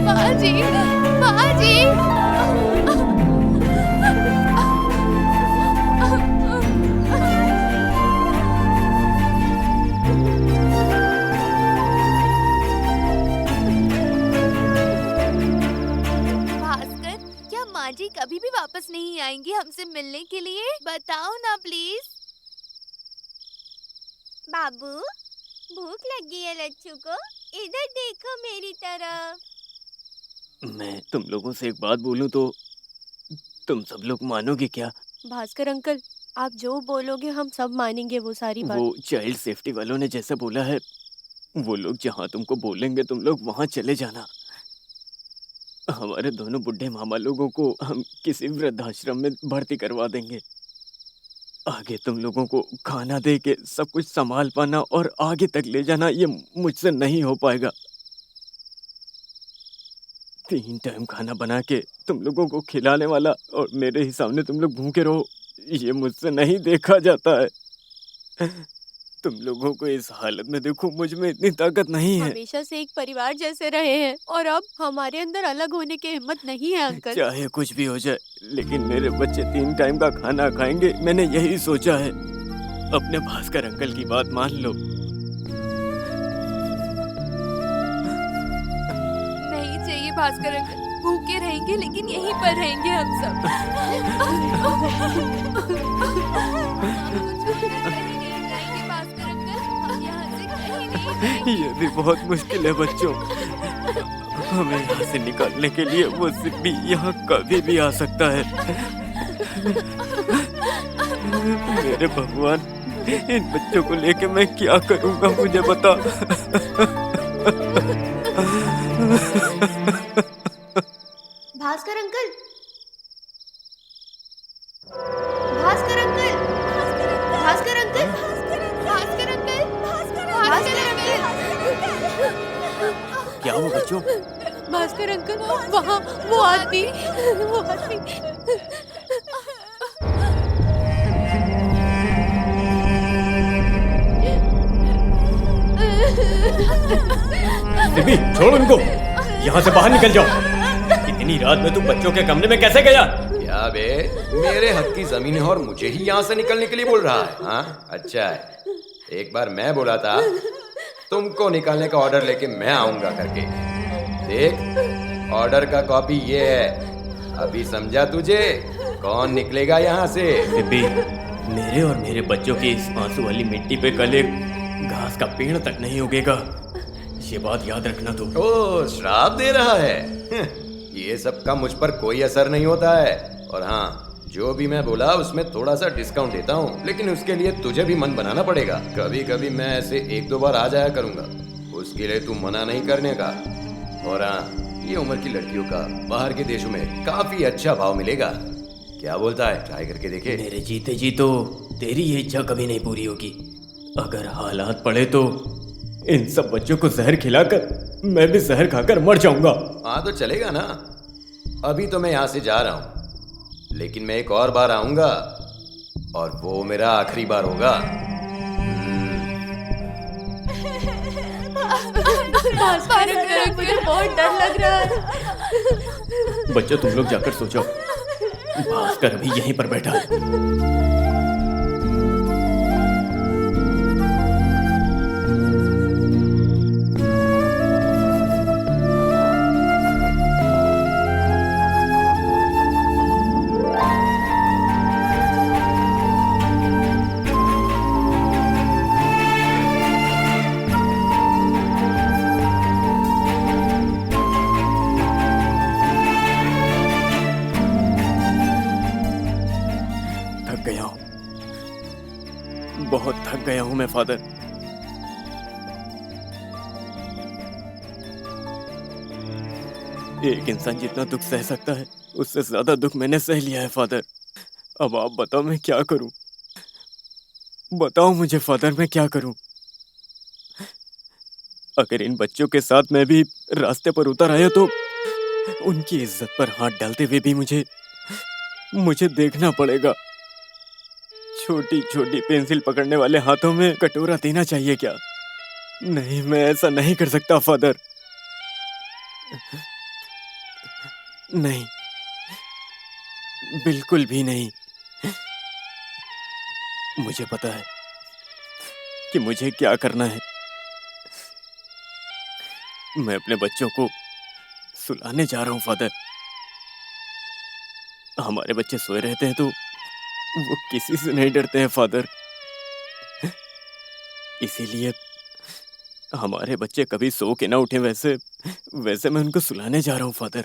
बाजी, बाजी। भास्कर, क्या माँ जी कभी भी वापस नहीं आएंगी हमसे मिलने के लिए? बताओ ना प्लीज। बाबू, भूख लगी है लच्छू को? इधर देखो मेरी तरफ। मैं तुम लोगों से एक बात बोलूं तो तुम सब लोग मानोगे क्या? भास्कर अंकल, आप जो बोलोगे हम सब मानेंगे वो सारी बात। वो चाइल्ड सेफ्टी वालों ने जैसा बोला है, वो लोग जहाँ तुमको बोलेंगे तुम लोग वहाँ चले जाना। हमारे दोनों बुढ़े मामा लोगों को हम किसी वृद्धाश्रम में भर्ती करवा देंगे। आगे तुम लोगों को खाना दे के सब कुछ संभाल पाना और आगे तक ले जाना, ये मुझसे नहीं हो पाएगा। 3 टाइम खाना बना के तुम लोगों को खिलाने वाला और मेरे ही सामने तुम लोग भूखे रहो, ये मुझसे नहीं देखा जाता है। तुम लोगों को इस हालत में देखो, मुझ में इतनी ताकत नहीं है। हमेशा से एक परिवार जैसे रहे हैं और अब हमारे अंदर अलग होने की हिम्मत नहीं है अंकल। चाहे कुछ भी हो जाए, लेकिन मेरे बच्चे 3 टाइम का खाना खाएंगे, मैंने यही सोचा है। अपने भास्कर अंकल की बात मान लो। नहीं चाहिए भास्कर अंकल, भूखे रहेंगे लेकिन यहीं पर रहेंगे हम सब। भास्कर अंकल, हम यहाँ से कहीं नहीं। ये भी बहुत मुश्किल है बच्चों, हमें यहाँ से निकालने के लिए वो सिब्बी यहाँ कभी भी आ सकता है। मेरे भगवान, इन बच्चों को लेके मैं क्या करूँगा, मुझे बता। Bhaskar uncle, Bhaskar uncle, Bhaskar uncle, Bhaskar uncle, Bhaskar uncle. क्या हुआ बच्चों? भास्कर अंकल, वहाँ वो आदमी। सिब्बी, छोड़ उनको, यहाँ से बाहर निकल जाओ। इतनी रात में तू बच्चों के कमरे में कैसे गया? क्या बे, मेरे हक की जमीन है और मुझे ही यहाँ से निकलने के लिए बोल रहा है? हाँ अच्छा है, एक बार मैं बोला था तुमको निकालने का ऑर्डर लेके मैं आऊंगा करके। देख, ऑर्डर का कॉपी ये है, अभी समझा तुझे? कौन निकलेगा यहाँ से? सिब्बी, मेरे और मेरे बच्चों की इस आंसू वाली मिट्टी पे कल एक घास का पेड़ तक नहीं उगेगा, ये बात याद रखना तू। ओ, श्राप दे रहा है? ये सब का मुझ पर कोई असर नहीं होता है। और हाँ, जो भी मैं बोला उसमें थोड़ा सा डिस्काउंट देता हूँ, लेकिन उसके लिए तुझे भी मन बनाना पड़ेगा। कभी कभी मैं ऐसे 1-2 बार आ जाया करूंगा, उसके लिए तू मना नहीं करने का। और हाँ, ये उम्र की लड़कियों का बाहर के देशों में काफी अच्छा भाव मिलेगा। क्या बोलता है? ट्राई करके देखे। मेरे जीते जी तो तेरी ये इच्छा कभी नहीं पूरी होगी। अगर हालात पड़े तो इन सब बच्चों को जहर खिलाकर मैं भी जहर खाकर मर जाऊंगा। हाँ तो चलेगा ना। अभी तो मैं यहाँ से जा रहा हूँ, लेकिन मैं एक और बार आऊंगा और वो मेरा आखिरी बार होगा। मुझे बहुत डर लग रहा है। बच्चों तुम लोग जाकर सो जाओ, भास्कर अभी यहीं पर बैठा है। बहुत थक गया हूं मैं फादर। एक इंसान जितना दुख सह सकता है उससे ज्यादा दुख मैंने सह लिया है फादर। अब आप बताओ मैं क्या करूं, बताओ मुझे फादर मैं क्या करूं। अगर इन बच्चों के साथ मैं भी रास्ते पर उतर आया तो उनकी इज्जत पर हाथ डालते हुए भी मुझे देखना पड़ेगा। छोटी छोटी पेंसिल पकड़ने वाले हाथों में कटोरा देना चाहिए क्या? नहीं, मैं ऐसा नहीं कर सकता फादर। नहीं, बिल्कुल भी नहीं। मुझे पता है कि मुझे क्या करना है। मैं अपने बच्चों को सुलाने जा रहा हूं फादर। हमारे बच्चे सोए रहते हैं तो वो किसी से नहीं डरते हैं फादर। इसीलिए हमारे बच्चे कभी सो के ना उठे, वैसे मैं उनको सुलाने जा रहा हूं फादर।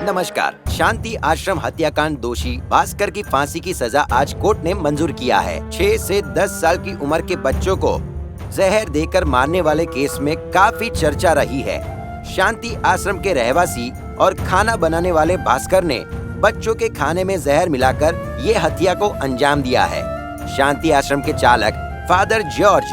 नमस्कार। शांति आश्रम हत्याकांड दोषी भास्कर की फांसी की सजा आज कोर्ट ने मंजूर किया है। 6 से 10 साल की उम्र के बच्चों को जहर देकर मारने वाले केस में काफी चर्चा रही है। शांति आश्रम के रहवासी और खाना बनाने वाले भास्कर ने बच्चों के खाने में जहर मिलाकर ये हत्या को अंजाम दिया है। शांति आश्रम के चालक फादर जॉर्ज,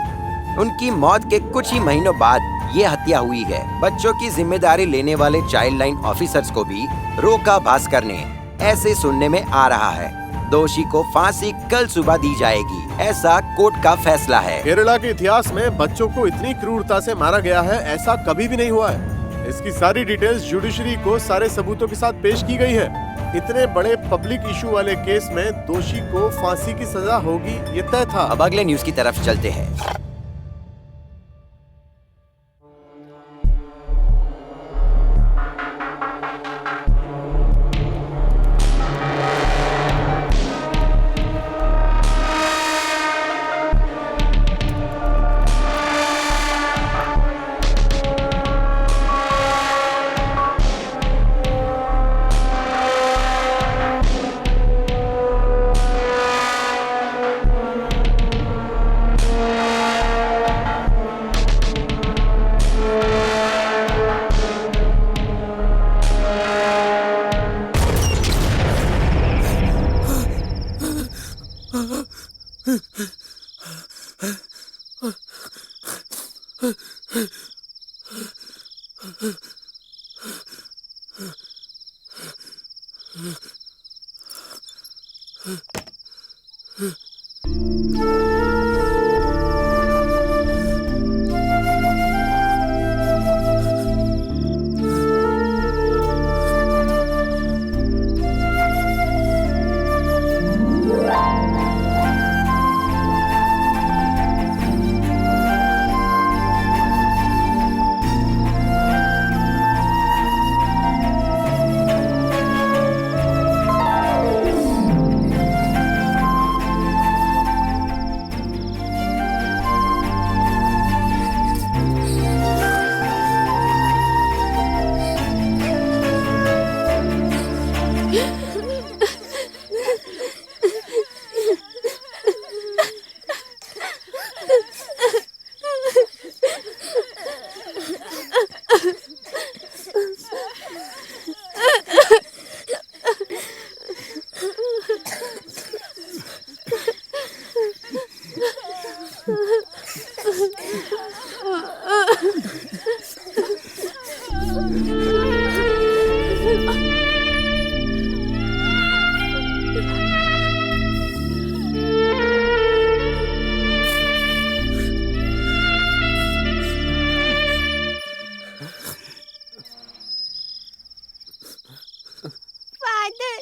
उनकी मौत के कुछ ही महीनों बाद ये हत्या हुई है। बच्चों की जिम्मेदारी लेने वाले चाइल्ड लाइन ऑफिसर्स को भी रोका भास्कर ने, ऐसे सुनने में आ रहा है। दोषी को फांसी कल सुबह दी जाएगी, ऐसा कोर्ट का फैसला है। केरला के इतिहास में बच्चों को इतनी क्रूरता से मारा गया है, ऐसा कभी भी नहीं हुआ है। इसकी सारी डिटेल्स जुडिशरी को सारे सबूतों के साथ पेश की गई है। इतने बड़े पब्लिक इशू वाले केस में दोषी को फांसी की सजा होगी, ये तय था। अब अगले न्यूज की तरफ चलते हैं। फादर,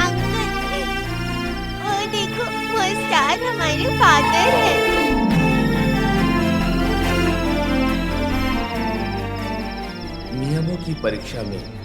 अंकल, वो देखो, वो स्टार हमारे फादर है। नियमों की परीक्षा में